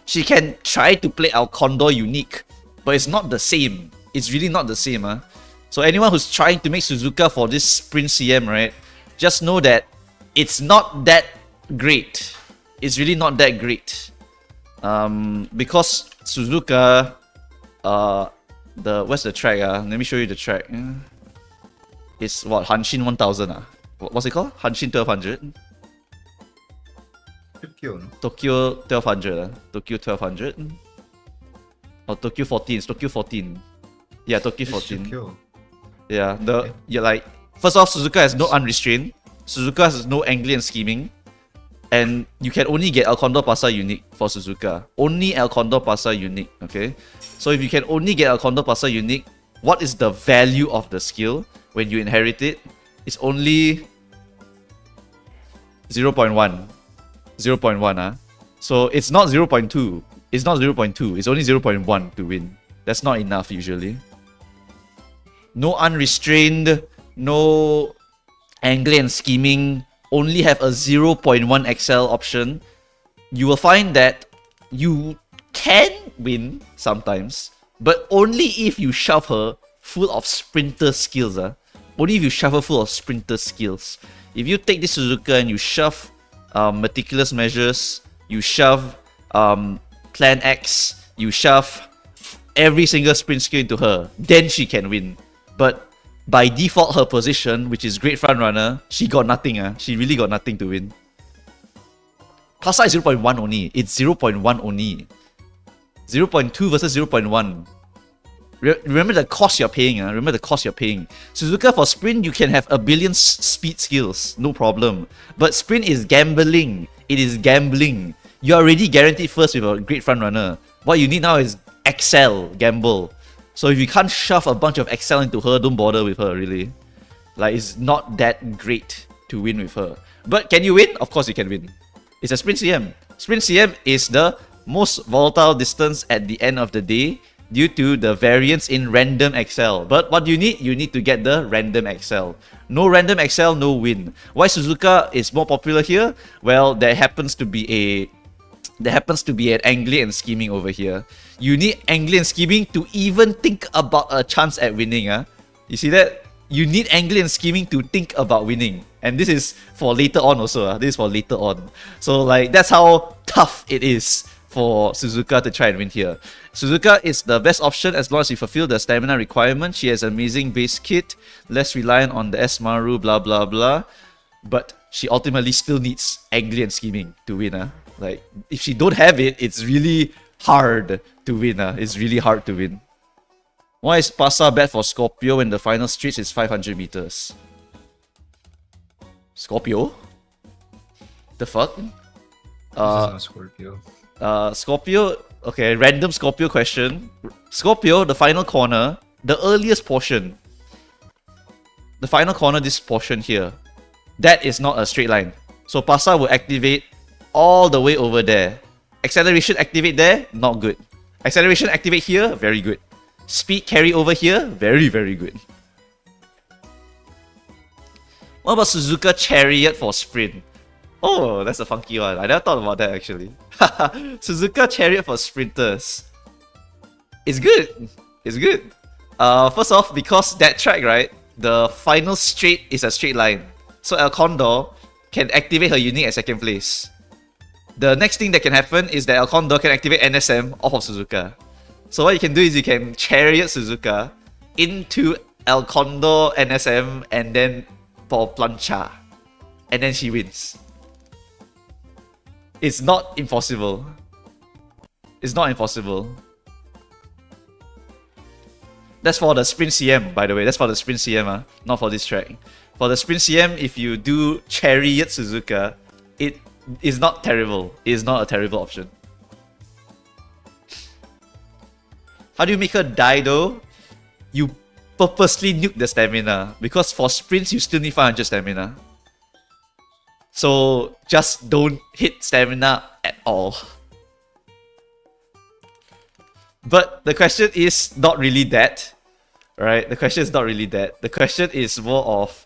She can try to play our Condor unique, but it's not the same. It's really not the same. So anyone who's trying to make Suzuka for this Sprint CM, right, just know that it's not that great. It's really not that great. Because Suzuka, where's the track? Let me show you the track. It's what, Hanshin 1000? What's it called? Hanshin 1200? Tokyo 1200. Tokyo 1200? Or Tokyo 14? It's Tokyo 14. Yeah, Tokyo 14. Yeah, you're like, first off, Suzuka has no unrestrained. Suzuka has no angling and scheming. And you can only get El Condor Pasa unique for Suzuka. Only El Condor Pasa unique, okay? So if you can only get El Condor Pasa unique, what is the value of the skill when you inherit it? It's only 0.1. 0.1, So it's not 0.2. It's not 0.2. It's only 0.1 to win. That's not enough usually. No unrestrained, no angling and scheming, only have a 0.1 XL option. You will find that you can win sometimes, but only if you shove her full of sprinter skills. Only if you shove her full of sprinter skills. If you take this Suzuka and you shove meticulous measures, you shove Plan X, you shove every single sprint skill into her, then she can win. But by default, her position, which is great front runner, she got nothing. She really got nothing to win. Plus size 0.1 only. It's 0.1 only. 0.2 versus 0.1. Remember the cost you're paying. Remember the cost you're paying. Suzuka, for sprint, you can have a billion speed skills. No problem. But sprint is gambling. It is gambling. You're already guaranteed first with a great front runner. What you need now is excel, gamble. So if you can't shove a bunch of excel into her, don't bother with her, really. Like, it's not that great to win with her. But can you win? Of course you can win. It's a sprint CM. Sprint CM is the most volatile distance at the end of the day due to the variance in random excel. But what do you need? You need to get the random excel. No random excel, no win. Why Suzuka is more popular here? Well, there happens to be an angling and scheming over here. You need angling and scheming to even think about a chance at winning. You see that? You need angling and scheming to think about winning. And this is for later on also. This is for later on. So like, that's how tough it is for Suzuka to try and win here. Suzuka is the best option as long as you fulfill the stamina requirement. She has amazing base kit, less reliant on the S-Maru, blah blah blah. But she ultimately still needs angling and scheming to win. Like, if she don't have it, it's really hard to win. It's really hard to win. Why is Pasa bad for Scorpio when the final street is 500 meters? Scorpio? The fuck? Scorpio. Scorpio, okay, random Scorpio question. Scorpio, the final corner, the earliest portion. The final corner, this portion here. That is not a straight line. So Pasa will activate all the way over there. Acceleration activate there, not good. Acceleration activate here, very good. Speed carry over here, very, very good. What about Suzuka Chariot for sprint? Oh, that's a funky one. I never thought about that actually. Suzuka Chariot for sprinters. It's good. It's good. First off, because that track, right? The final straight is a straight line. So El Condor can activate her unique at second place. The next thing that can happen is that El Condor can activate NSM off of Suzuka. So what you can do is you can Chariot Suzuka into El Condor NSM and then for plancha. And then she wins. It's not impossible. It's not impossible. That's for the sprint CM, by the way. That's for the sprint CM, not for this track. For the sprint CM, if you do Chariot Suzuka, it is not terrible. It is not a terrible option. How do you make her die though? You purposely nuke the stamina. Because for sprints, you still need 500 stamina. So just don't hit stamina at all. But the question is not really that. Right? The question is not really that. The question is more of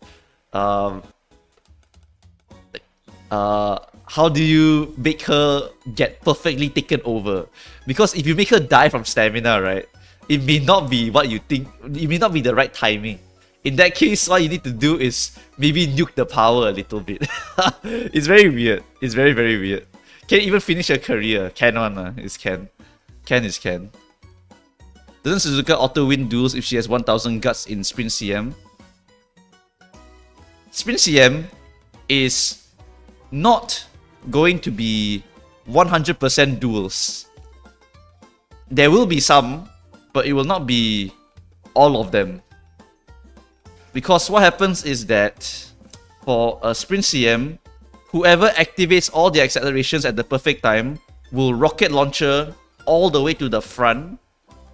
how do you make her get perfectly taken over? Because if you make her die from stamina, right, it may not be what you think. It may not be the right timing. In that case, what you need to do is maybe nuke the power a little bit. It's very weird. It's very, very weird. Can even finish her career. Can one, it's can. Can is can. Doesn't Suzuka auto win duels if she has 1000 guts in Sprint CM? Sprint CM is not going to be 100% duels. There will be some, but it will not be all of them. Because what happens is that for a Sprint CM, whoever activates all the accelerations at the perfect time will rocket launcher all the way to the front,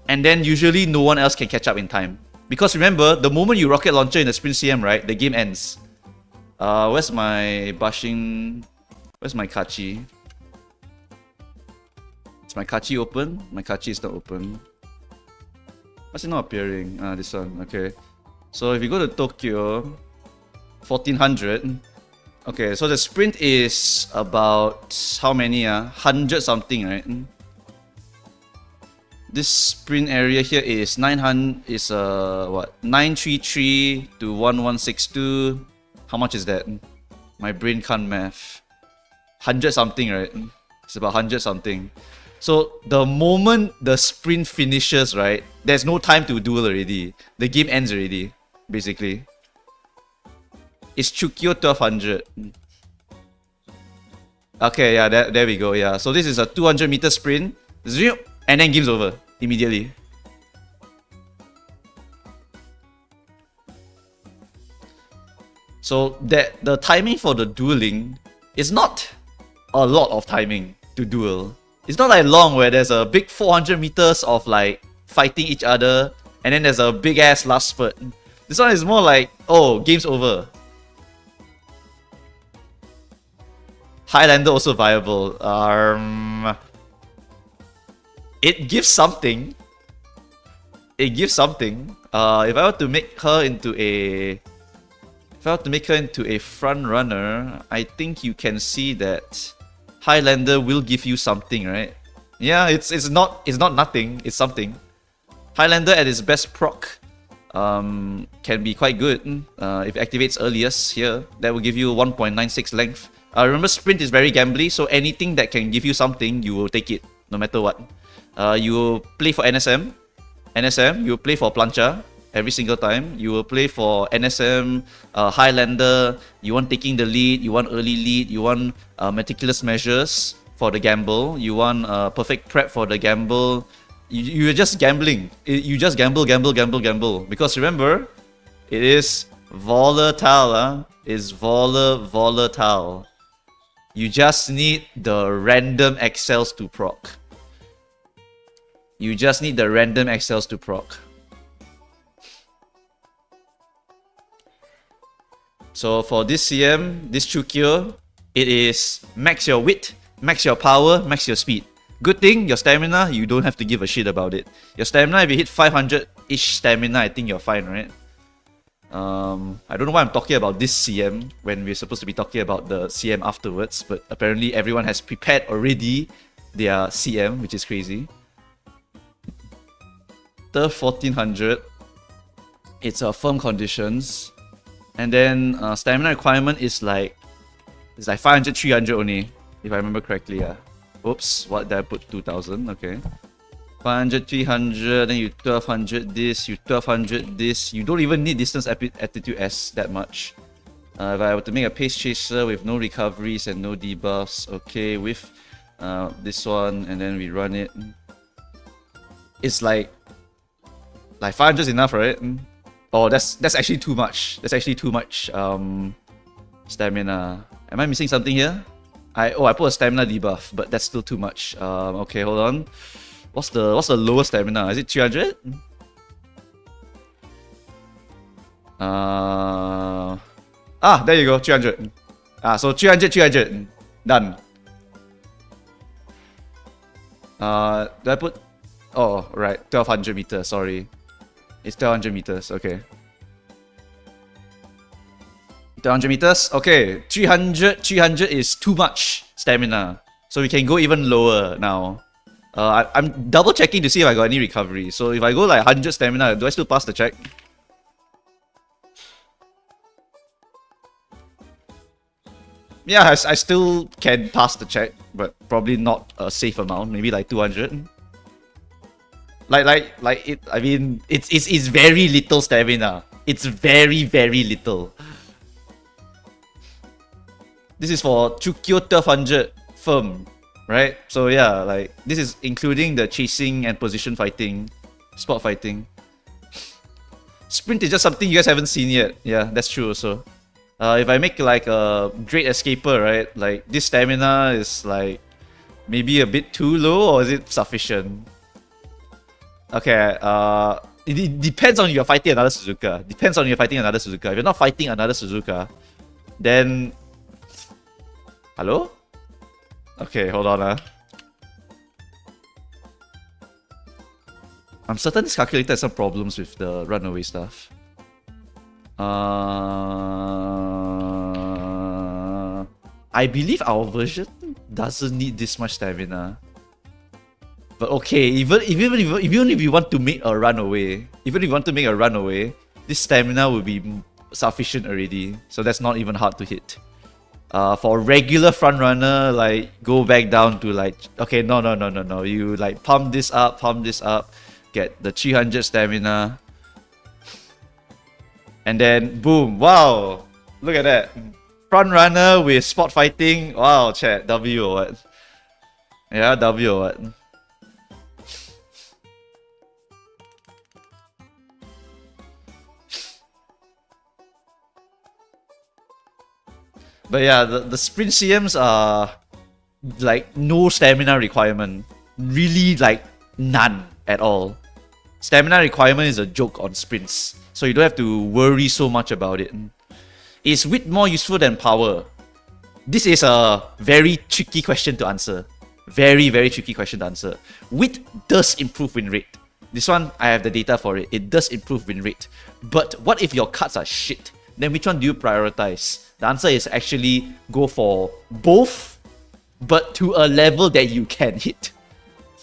and then usually no one else can catch up in time. Because remember, the moment you rocket launcher in the Sprint CM, right, the game ends. Where's my Bashing? Where's my Kachi? Is my Kachi open? My Kachi is not open. Why's it not appearing? This one, okay. So if you go to Tokyo, 1400. Okay, so the sprint is about how many? 100 something, right? This sprint area here is 900. Is what? 933 to 1162. How much is that? My brain can't math. 100 something, right? It's about 100 something. So the moment the sprint finishes, right, there's no time to duel already. The game ends already, basically. It's Chukyo 1200. Okay, yeah, there we go, yeah. So this is a 200 meter sprint, and then game's over immediately. So that the timing for the dueling is not a lot of timing to duel. It's not like long where there's a big 400 meters of like fighting each other and then there's a big ass last spurt. This one is more like, oh, game's over. Highlander also viable. It gives something. It gives something. If I were to make her into a front runner, I think you can see that Highlander will give you something, right? Yeah, it's not nothing. It's something. Highlander at its best proc can be quite good if it activates earliest here. That will give you 1.96 length. Remember, sprint is very gambly, so anything that can give you something, you will take it, no matter what. You will play for NSM. You will play for Plancha every single time. You will play for NSM, Highlander. You want taking the lead, you want early lead, you want meticulous measures for the gamble, you want perfect prep for the gamble. You're just gambling. You just gamble. Because remember, it is volatile. It's volatile. You just need the random accels to proc. So for this CM, this Chukyo, it is max your wit, max your power, max your speed. Good thing, your stamina, you don't have to give a shit about it. Your stamina, if you hit 500-ish stamina, I think you're fine, right? I don't know why I'm talking about this CM when we're supposed to be talking about the CM afterwards, but apparently everyone has prepared already their CM, which is crazy. The 1400, it's firm conditions, and then stamina requirement is like 500, 300 only, if I remember correctly. Yeah. Oops, what did I put? 2000. Okay. 500, 300, then you 1200 this, you 1200 this. You don't even need distance attitude S that much. If I were to make a pace chaser with no recoveries and no debuffs, okay, with this one, and then we run it. It's like 500 is enough, right? Oh, that's actually too much. That's actually too much stamina. Am I missing something here? I put a stamina debuff, but that's still too much. Okay, hold on. What's the lowest stamina? Is it 300? There you go, 300. So 300. Done. Did I put? Oh, right, 1200 meters. Sorry, it's 1200 meters. Okay. 200 meters. Okay, 300 is too much stamina. So we can go even lower now. I'm double checking to see if I got any recovery. So if I go like 100 stamina, do I still pass the check? Yeah, I still can pass the check, but probably not a safe amount. Maybe like 200. Like it. I mean, it's very little stamina. It's very little. This is for Chukyo 1200 firm, right? So yeah, like this is including the chasing and position fighting, spot fighting. Sprint is just something you guys haven't seen yet. Yeah, that's true also. If I make like a great escaper, right? Like this stamina is like maybe a bit too low, or is it sufficient? Okay, it depends on if you're fighting another Suzuka. If you're not fighting another Suzuka, then... Hello? Okay, hold on. I'm certain this calculator has some problems with the runaway stuff. I believe our version doesn't need this much stamina. But okay, even if you want to make a runaway, this stamina will be sufficient already. So that's not even hard to hit. For regular front runner, like go back down to like, okay, no. You like pump this up, get the 300 stamina, and then boom, wow, look at that. Front runner with spot fighting, wow, chat, W or what? Yeah, W or what? But yeah, the sprint CMs are like no stamina requirement. Really like none at all. Stamina requirement is a joke on sprints. So you don't have to worry so much about it. Is width more useful than power? This is a very tricky question to answer. Very tricky question to answer. Width does improve win rate. This one, I have the data for it. It does improve win rate. But what if your cards are shit? Then which one do you prioritize? The answer is actually go for both, but to a level that you can hit.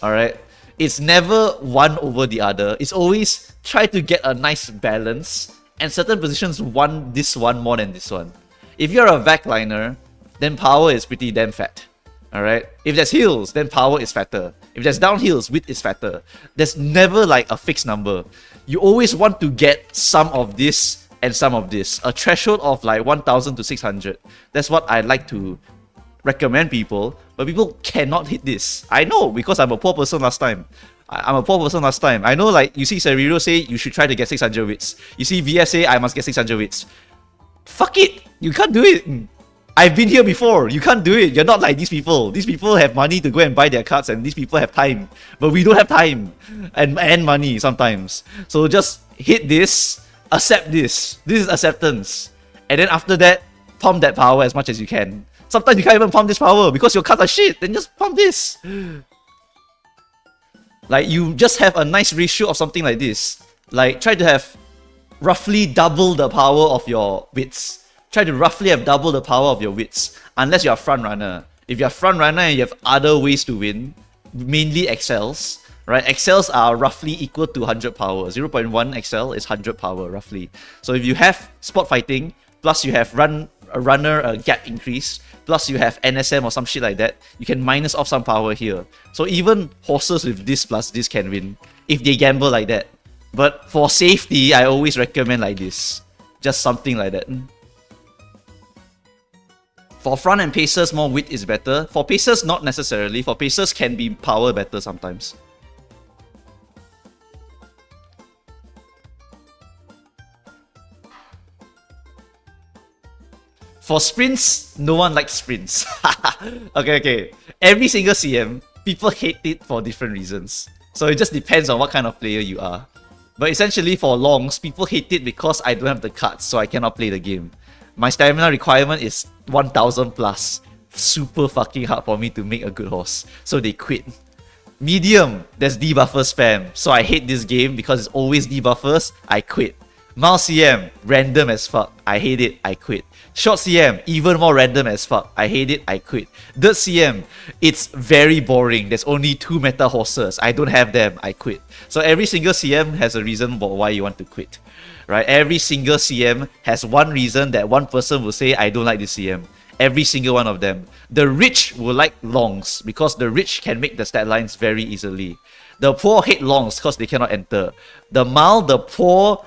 Alright? It's never one over the other. It's always try to get a nice balance, and certain positions want this one more than this one. If you're a backliner, then power is pretty damn fat. Alright? If there's heals, then power is fatter. If there's downhills, width is fatter. There's never like a fixed number. You always want to get some of this and some of this. A threshold of like 1000 to 600. That's what I like to recommend people, but people cannot hit this. I know, because I'm a poor person last time. I'm a poor person last time. I know, like, you see Seriro say you should try to get 600 wits. You see VS say I must get 600 wits. Fuck it! You can't do it! I've been here before. You can't do it. You're not like these people. These people have money to go and buy their cards, and these people have time. But we don't have time and money sometimes. So just hit this. Accept this. This is acceptance. And then after that, pump that power as much as you can. Sometimes you can't even pump this power because your cards are shit. Then just pump this. Like, you just have a nice ratio of something like this. Like, try to have roughly double the power of your wits. Try to roughly have double the power of your wits. Unless you're a front runner. If you're a front runner and you have other ways to win, mainly excels, right? Excels are roughly equal to 100 power. 0.1 excel is 100 power, roughly. So if you have spot fighting, plus you have runner gap increase, plus you have NSM or some shit like that, you can minus off some power here. So even horses with this plus this can win, if they gamble like that. But for safety, I always recommend like this. Just something like that. For front and pacers, more width is better. For pacers, not necessarily. For pacers, can be power better sometimes. For sprints, no one likes sprints. Okay. Every single CM, people hate it for different reasons. So it just depends on what kind of player you are. But essentially for longs, people hate it because I don't have the cards, so I cannot play the game. My stamina requirement is 1000 plus. Super fucking hard for me to make a good horse. So they quit. Medium, there's debuffer spam. So I hate this game because it's always debuffers. I quit. Mild CM, random as fuck. I hate it, I quit. Short CM, even more random as fuck. I hate it, I quit. Dirt CM, it's very boring. There's only 2 meta horses. I don't have them, I quit. So every single CM has a reason why you want to quit. Right? Every single CM has one reason that one person will say, I don't like this CM. Every single one of them. The rich will like longs because the rich can make the stat lines very easily. The poor hate longs because they cannot enter. The mild, the poor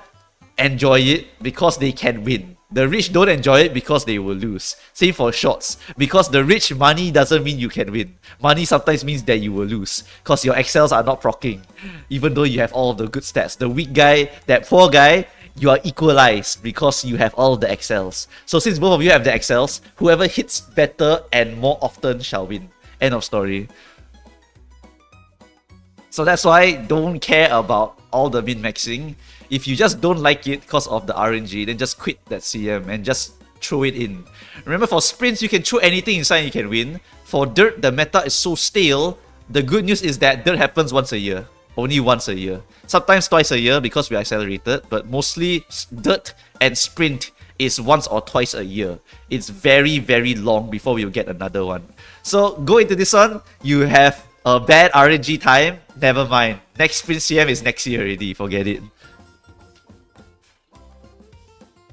enjoy it because they can win. The rich don't enjoy it because they will lose. Same for shorts. Because the rich money doesn't mean you can win. Money sometimes means that you will lose. Because your excels are not proccing. Even though you have all of the good stats. The weak guy, that poor guy, you are equalized because you have all of the excels. So since both of you have the excels, whoever hits better and more often shall win. End of story. So that's why don't care about all the min-maxing. If you just don't like it because of the RNG, then just quit that CM and just throw it in. Remember, for sprints, you can throw anything inside and you can win. For dirt, the meta is so stale. The good news is that dirt happens once a year. Only once a year. Sometimes twice a year because we are accelerated, but mostly dirt and sprint is once or twice a year. It's very, very long before we'll get another one. So go into this one, you have a bad RNG time, never mind. Next sprint CM is next year already, forget it.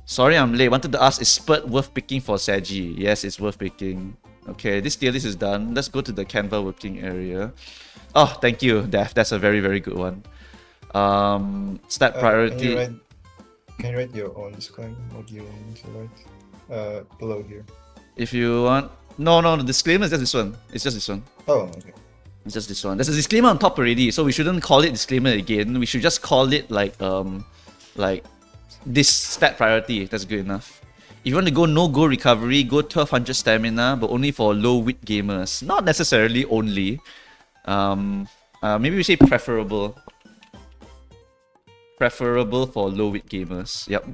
Sorry, I'm late. Wanted to ask, is Spurt worth picking for Sagi? Yes, it's worth picking. Okay, this tier list is done. Let's go to the Canva working area. Oh, thank you, Daph. That's a very, very good one. Stat priority. Can you write your own disclaimer? What do you want to write? Below here. If you want. No, the disclaimer is just this one. It's just this one. Oh, okay. It's just this one. There's a disclaimer on top already, so we shouldn't call it disclaimer again. We should just call it like this stat priority. That's good enough. If you want to go no-go recovery, go 1200 stamina, but only for low-wit gamers. Not necessarily only. Maybe we say preferable. Preferable for low-wit gamers. Yep.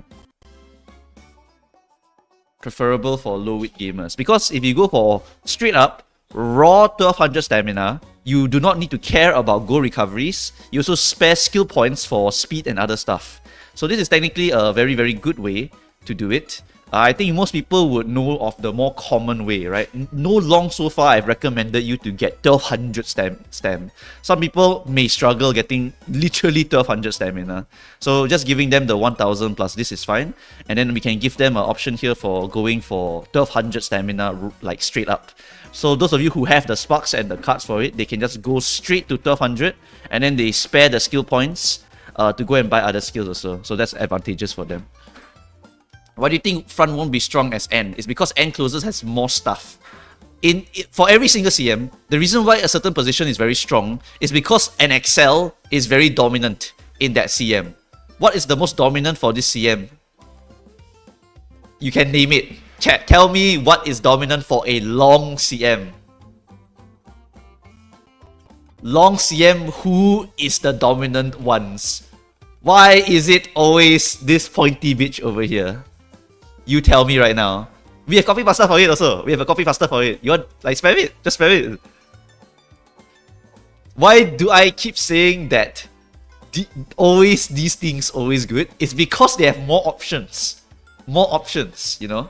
Preferable for low-wit gamers. Because if you go for straight up, raw 1200 stamina, you do not need to care about go recoveries. You also spare skill points for speed and other stuff. So this is technically a very, very good way to do it. I think most people would know of the more common way, right? No long so far I've recommended you to get 1200 stam. Some people may struggle getting literally 1200 stamina. So just giving them the 1000 plus this is fine. And then we can give them an option here for going for 1200 stamina like straight up. So those of you who have the sparks and the cards for it, they can just go straight to 1200 and then they spare the skill points to go and buy other skills also. So that's advantageous for them. Why do you think front won't be strong as N? It's because N closers has more stuff. For every single CM, the reason why a certain position is very strong is because an XL is very dominant in that CM. What is the most dominant for this CM? You can name it. Chat, tell me what is dominant for a long CM. Long CM, who is the dominant ones? Why is it always this pointy bitch over here? You tell me right now. We have copy pasta for it also. We have a copy pasta for it. You want, like, spam it? Just spam it. Why do I keep saying that always these things always good? It's because they have more options. More options, you know?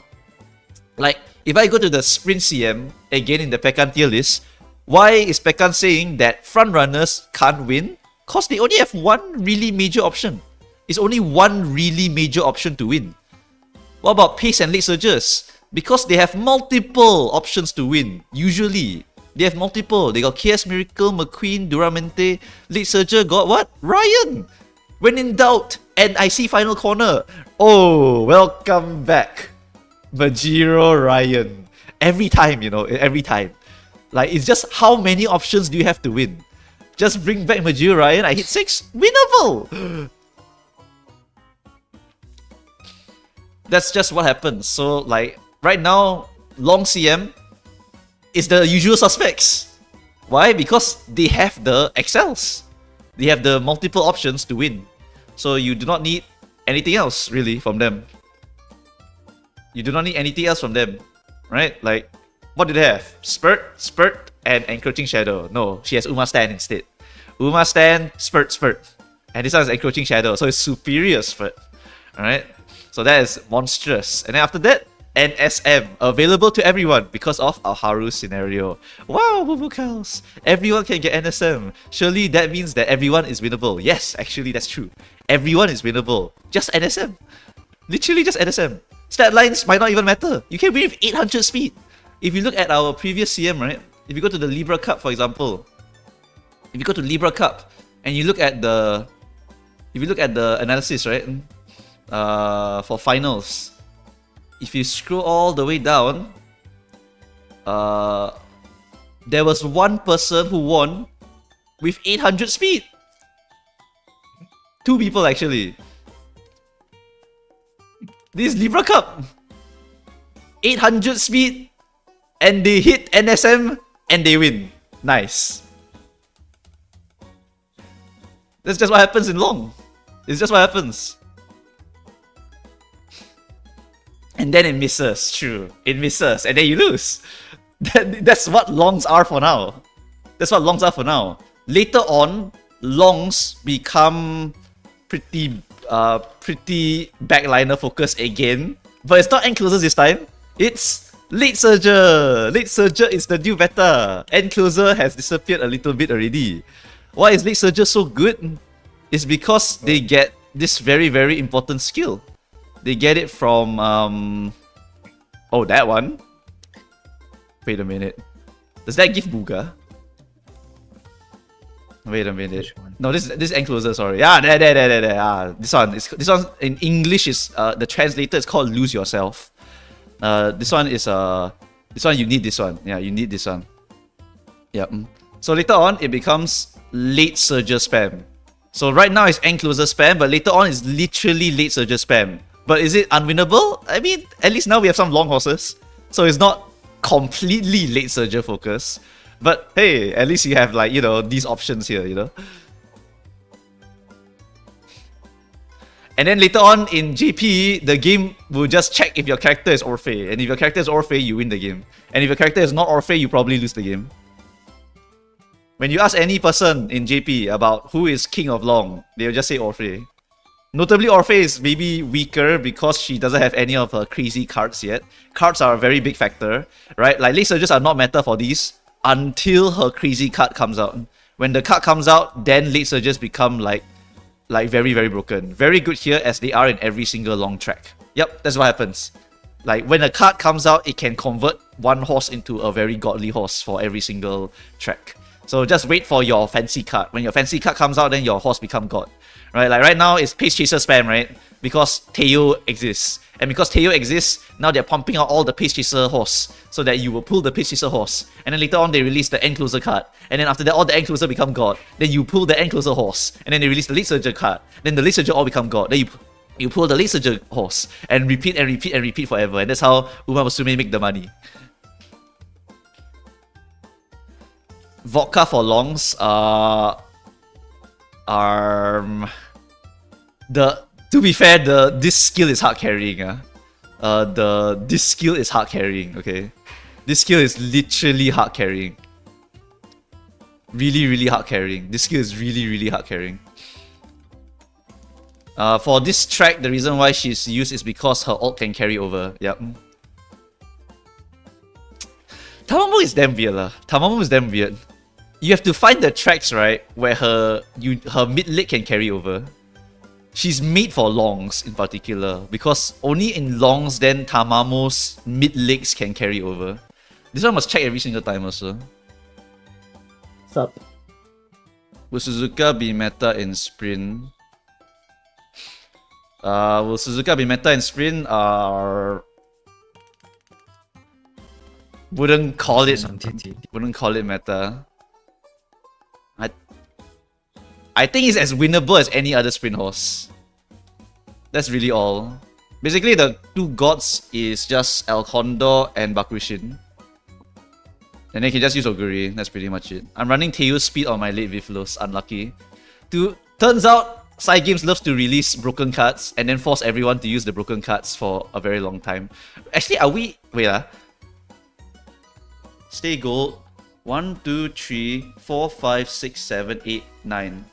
Like, if I go to the sprint CM, again in the Pekan tier list, why is Pekan saying that front runners can't win? Because they only have one really major option. It's only one really major option to win. What about pace and late surges? Because they have multiple options to win. Usually, they have multiple. They got KS Miracle, McQueen, Duramente. Late surger got what? Ryan! When in doubt, and I see final corner. Oh, welcome back. Majiro Ryan. Every time, you know, every time. Like, it's just how many options do you have to win? Just bring back Majiro Ryan, I hit 6. Winnable! That's just what happens. So, like, right now, long CM is the usual suspects. Why? Because they have the XLs. They have the multiple options to win. So you do not need anything else, really, from them. You do not need anything else from them. Right? Like, what do they have? Spurt, and Encroaching Shadow. No, she has Uma Stan instead. Uma Stan, Spurt. And this one is Encroaching Shadow, so it's superior Spurt. Alright? So that is monstrous. And then after that, NSM, available to everyone because of our Haru scenario. Wow, Bubukals! Everyone can get NSM. Surely that means that everyone is winnable. Yes, actually that's true. Everyone is winnable. Just NSM. Literally just NSM. Stat lines might not even matter. You can win with 800 speed. If you look at our previous CM, right? If you go to the Libra Cup, for example. If you go to Libra Cup and you look at the analysis, right? For finals, if you scroll all the way down, there was one person who won with 800 speed. 2 people actually. This Libra Cup, 800 speed, and they hit NSM and they win. Nice. That's just what happens in long. It's just what happens. And then it misses, true. It misses, and then you lose. That's what longs are for now. That's what longs are for now. Later on, longs become pretty backliner focused again. But it's not end closers this time. It's late surger. Late surger is the new beta. End closer has disappeared a little bit already. Why is late surger so good? It's because they get this very, very important skill. They get it from oh, that one. Wait a minute. Does that give Booga? Wait a minute. No, this encloser. Sorry. Yeah, there. Ah, this one. This one in English is the translator is called lose yourself. This one is this one you need this one. Yeah, you need this one. Yep. So later on it becomes late surger spam. So right now it's encloser spam, but later on it's literally late surger spam. But is it unwinnable? I mean, at least now we have some long horses, so it's not completely late surger focus. But hey, at least you have like, you know, these options here, you know. And then later on in JP, the game will just check if your character is Orphe. And if your character is Orphe, you win the game. And if your character is not Orphe, you probably lose the game. When you ask any person in JP about who is King of Long, they'll just say Orphe. Notably, Orphe is maybe weaker because she doesn't have any of her crazy cards yet. Cards are a very big factor, right? Like, late surges are not meta for these until her crazy card comes out. When the card comes out, then late surges become like very, very broken. Very good here as they are in every single long track. Yep, that's what happens. Like, when a card comes out, it can convert one horse into a very godly horse for every single track. So just wait for your fancy card. When your fancy card comes out, then your horse become god. Right? Like right now, it's Pace Chaser spam, right? Because Teo exists. And because Teo exists, now they're pumping out all the Pace Chaser horse so that you will pull the Pace Chaser horse. And then later on, they release the Encloser card. And then after that, all the Encloser become god. Then you pull the Encloser horse. And then they release the Late Surger card. Then the Late Surger all become god. Then you pull the Late Surger horse. And repeat and repeat and repeat forever. And that's how Uma Musume make the money. Vodka for longs to be fair, this skill is hard carrying. This skill is hard carrying, okay? This skill is literally hard carrying. Really, really hard carrying. This skill is really, really hard carrying. For this track, the reason why she's used is because her ult can carry over. Yep. Tamamo is damn weird. Tamamo is damn weird. You have to find the tracks, right, where her mid leg can carry over. She's made for longs in particular, because only in longs then Tamamo's mid legs can carry over. This one must check every single time also. Sup? Will Suzuka be meta in sprint? Will Suzuka be meta in sprint? Wouldn't call it meta. I think it's as winnable as any other sprint horse. That's really all. Basically, the two gods is just El Condor and Bakushin. And then you can just use Oguri. That's pretty much it. I'm running Teo's speed on my late Viflos. Unlucky. Turns out, Side Games loves to release broken cards and then force everyone to use the broken cards for a very long time. Actually, are we... Wait, Stay gold. 1, 2, 3, 4, 5, 6, 7, 8, 9.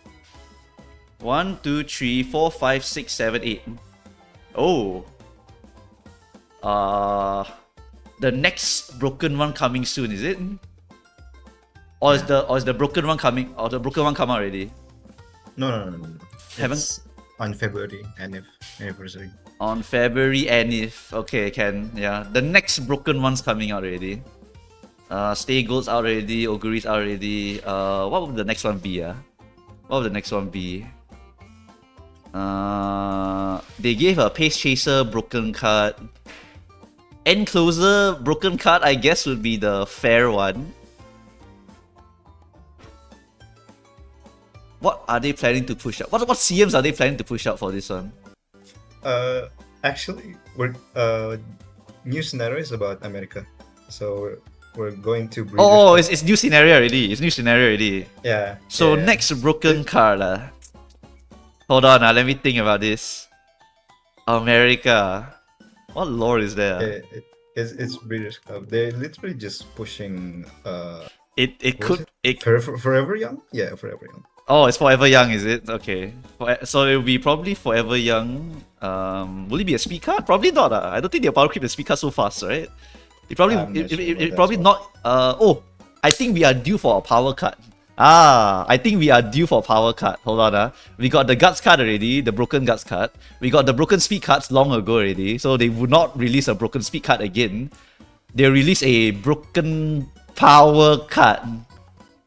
1, 2, 3, 4, 5, 6, 7, 8. Oh. The next broken one coming soon, is it? Or is the broken one coming? Or the broken one come out already? No. Haven't? It's on February anniversary. On February Anif. Okay, yeah. The next broken one's coming out already. Stay Gold's out already, Oguri's out already. What would the next one be? What would the next one be? They gave a Pace Chaser broken card. Encloser broken card, I guess, would be the fair one. What are they planning to push out? What CMs are they planning to push out for this one? Actually, we're new scenario is about America, so we're going to. Oh, it's new scenario already. It's new scenario already. Yeah. So next broken card, Hold on, let me think about this. America. What lore is there? It's British Club. They're literally just pushing. Forever Young. Yeah, Forever Young. Oh, it's Forever Young, is it? Okay. So it will be probably Forever Young. Will it be a speed card? Probably not. I don't think they'll power creep the speed card so fast, right? It probably not. I think we are due for a power card. I think we are due for power card. Hold on. We got the guts card already, the broken guts card. We got the broken speed cards long ago already, so they would not release a broken speed card again. They release a broken power card.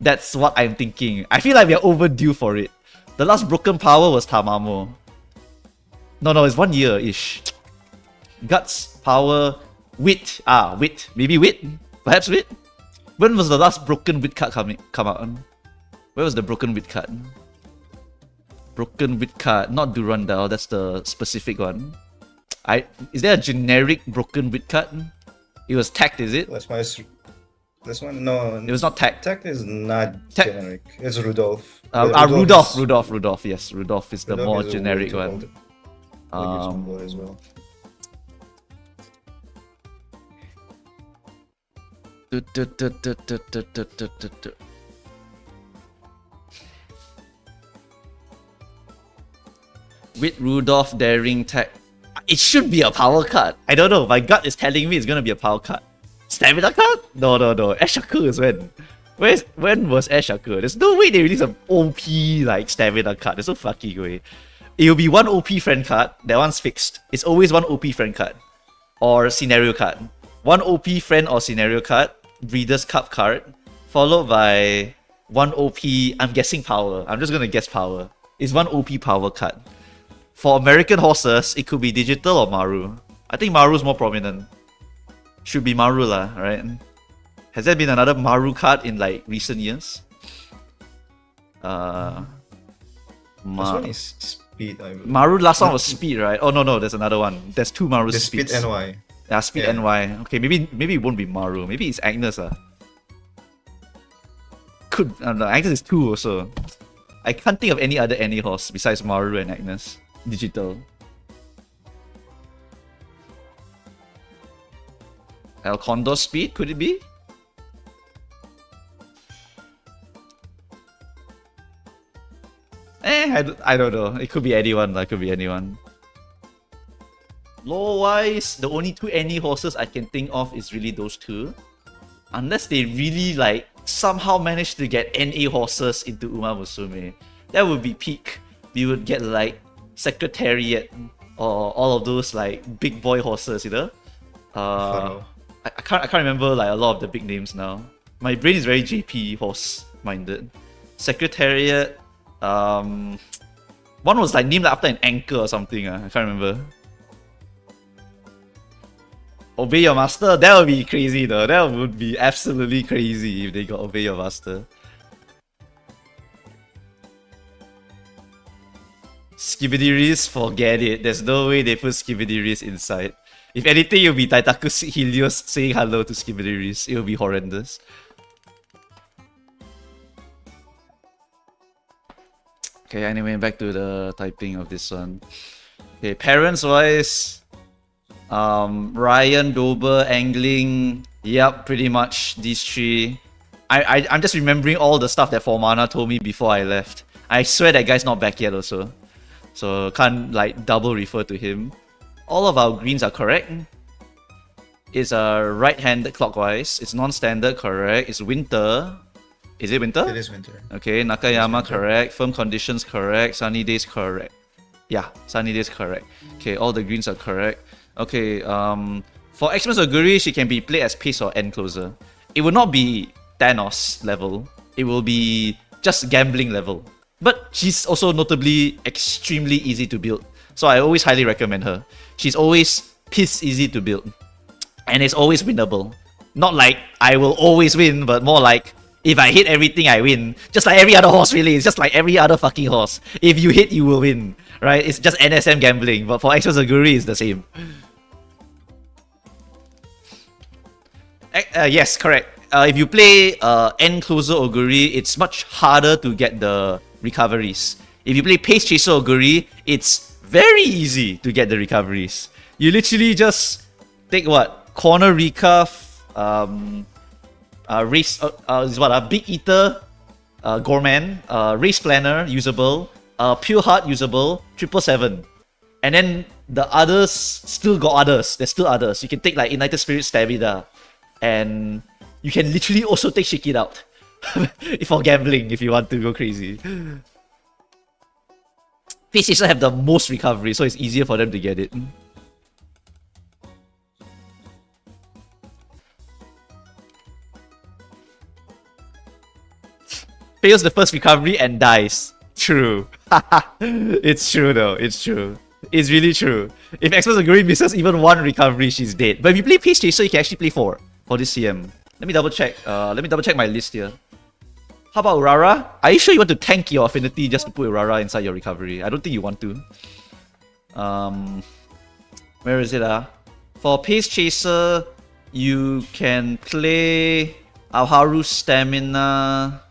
That's what I'm thinking. I feel like we are overdue for it. The last broken power was Tamamo. No, it's 1 year-ish. Guts, power, wit. Wit. Maybe wit? Perhaps wit? When was the last broken wit card come out? Where was the broken wit card? Broken wit card, not Durandal, that's the specific one. Is there a generic broken wit card? It was tagged, is it? This one, no. It was not tagged. Tagged is not generic. It's Rudolph. Rudolph, yes. Rudolph is the more is generic one. As well. With Rudolph daring tag. It should be a power card. I don't know. My gut is telling me it's gonna be a power card. Stamina card? No. Ashaku is when. When was Ashaku? There's no way they release an OP like stamina card. There's no fucking way. It'll be one OP friend card. That one's fixed. It's always one OP friend card. Or scenario card. One OP friend or scenario card. Breeders' Cup card. Followed by one OP, I'm guessing power. I'm just gonna guess power. It's one OP power card. For American horses, it could be digital or Maru. I think Maru's more prominent. Should be Maru lah, right? Has there been another Maru card in like recent years? This one is speed, I believe. Maru last one was speed, right? Oh no, there's another one. There's two Maru speeds. Speed NY. Yeah, speed NY. Okay, maybe it won't be Maru. Maybe it's Agnes. Could I don't know, Agnes is 2 also. I can't think of any other any horse besides Maru and Agnes. Digital. El Condor speed, could it be? I don't know. It could be anyone. That could be anyone. Lore-wise, the only 2 any horses I can think of is really those 2. Unless they really like somehow manage to get NA horses into Uma Musume. That would be peak. We would get like Secretariat or all of those like big boy horses, you know? I can't remember like a lot of the big names now. My brain is very JP horse minded. Secretariat. One was like named after an anchor or something. I can't remember. Obey Your Master? That would be crazy though. That would be absolutely crazy if they got Obey Your Master. Skibidi-Riz, forget it. There's no way they put Skibidi-Riz inside. If anything, it'll be Taitaku Helios saying hello to Skibidi-Riz. It'll be horrendous. Okay, anyway, back to the typing of this one. Okay, parents-wise, Ryan, Dober, Angling, yep, pretty much these 3. I'm just remembering all the stuff that Formana told me before I left. I swear that guy's not back yet also. So can't like double refer to him. All of our greens are correct. It's right-handed clockwise. It's non-standard, correct. It's winter. Is it winter? It is winter. Okay, Nakayama correct. Firm conditions correct. Sunny days correct. Yeah, sunny days correct. Okay, all the greens are correct. Okay, for Xmas Oguri, she can be played as pace or end closer. It will not be Thanos level. It will be just gambling level. But she's also notably extremely easy to build. So I always highly recommend her. She's always piss easy to build. And it's always winnable. Not like I will always win, but more like if I hit everything, I win. Just like every other horse, really. It's just like every other fucking horse. If you hit, you will win. Right? It's just NSM gambling. But for Xmas Oguri, it's the same. Yes, correct. If you play end closer Oguri, it's much harder to get the recoveries. If you play Pace Chaser Oguri, it's very easy to get the recoveries. You literally just take what? Corner Recurve, race, is what? Big Eater, Gorman, Race Planner, usable, Pure Heart, usable, 777. And then the others, still got others. There's still others. You can take like United Spirit Stabida. And you can literally also take Shake It Out. For gambling, if you want to go crazy. Pace Chaser have the most recovery, so it's easier for them to get it. Fails the first recovery and dies. True. It's true though, it's true. It's really true. If Express Aguri misses even one recovery, she's dead. But if you play Pace Chaser, you can actually play 4 for this CM. Let me double check. Let me double check my list here. How about Urara? Are you sure you want to tank your affinity just to put Urara inside your recovery? I don't think you want to. Where is it? For Pace Chaser, you can play Alharu Stamina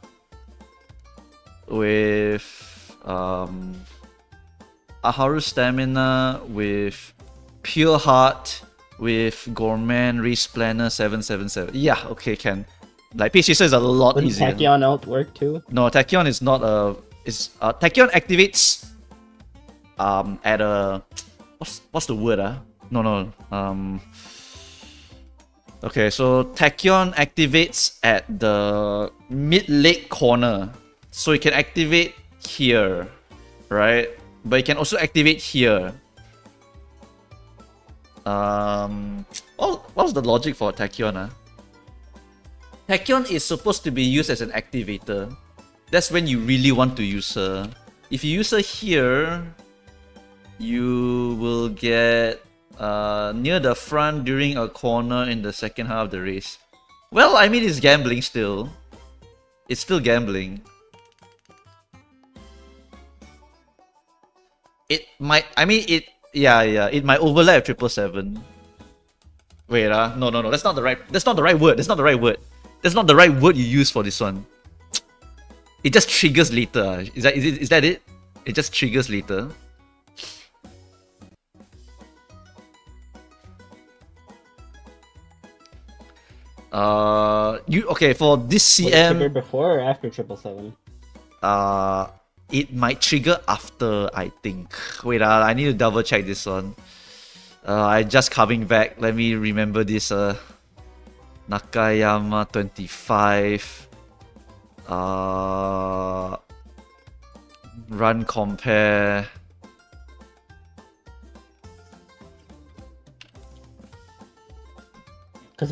with Aharu Stamina with Pure Heart with Gourmand Race Planner 777. Yeah, okay, can. Like Pace Chaser is a lot Wouldn't easier. Tachyon out work too? No, Tachyon is not a. Tachyon activates at a what's the word No. Okay, so Tachyon activates at the mid-leg corner. So it can activate here, right? But it can also activate here. What was the logic for Tachyon? Tachyon is supposed to be used as an activator. That's when you really want to use her. If you use her here, you will get near the front during a corner in the second half of the race. Well, I mean, it's gambling still. It's still gambling. It might, I mean, it might overlap 777. Wait, no, that's not the right word. That's not the right word you use for this one. It just triggers later. Is that it? It just triggers later. Okay, for this Would it CM, trigger before or after 777? it might trigger after, I think. Wait, I need to double check this one. I just coming back. Let me remember this. Nakayama 25. Run compare.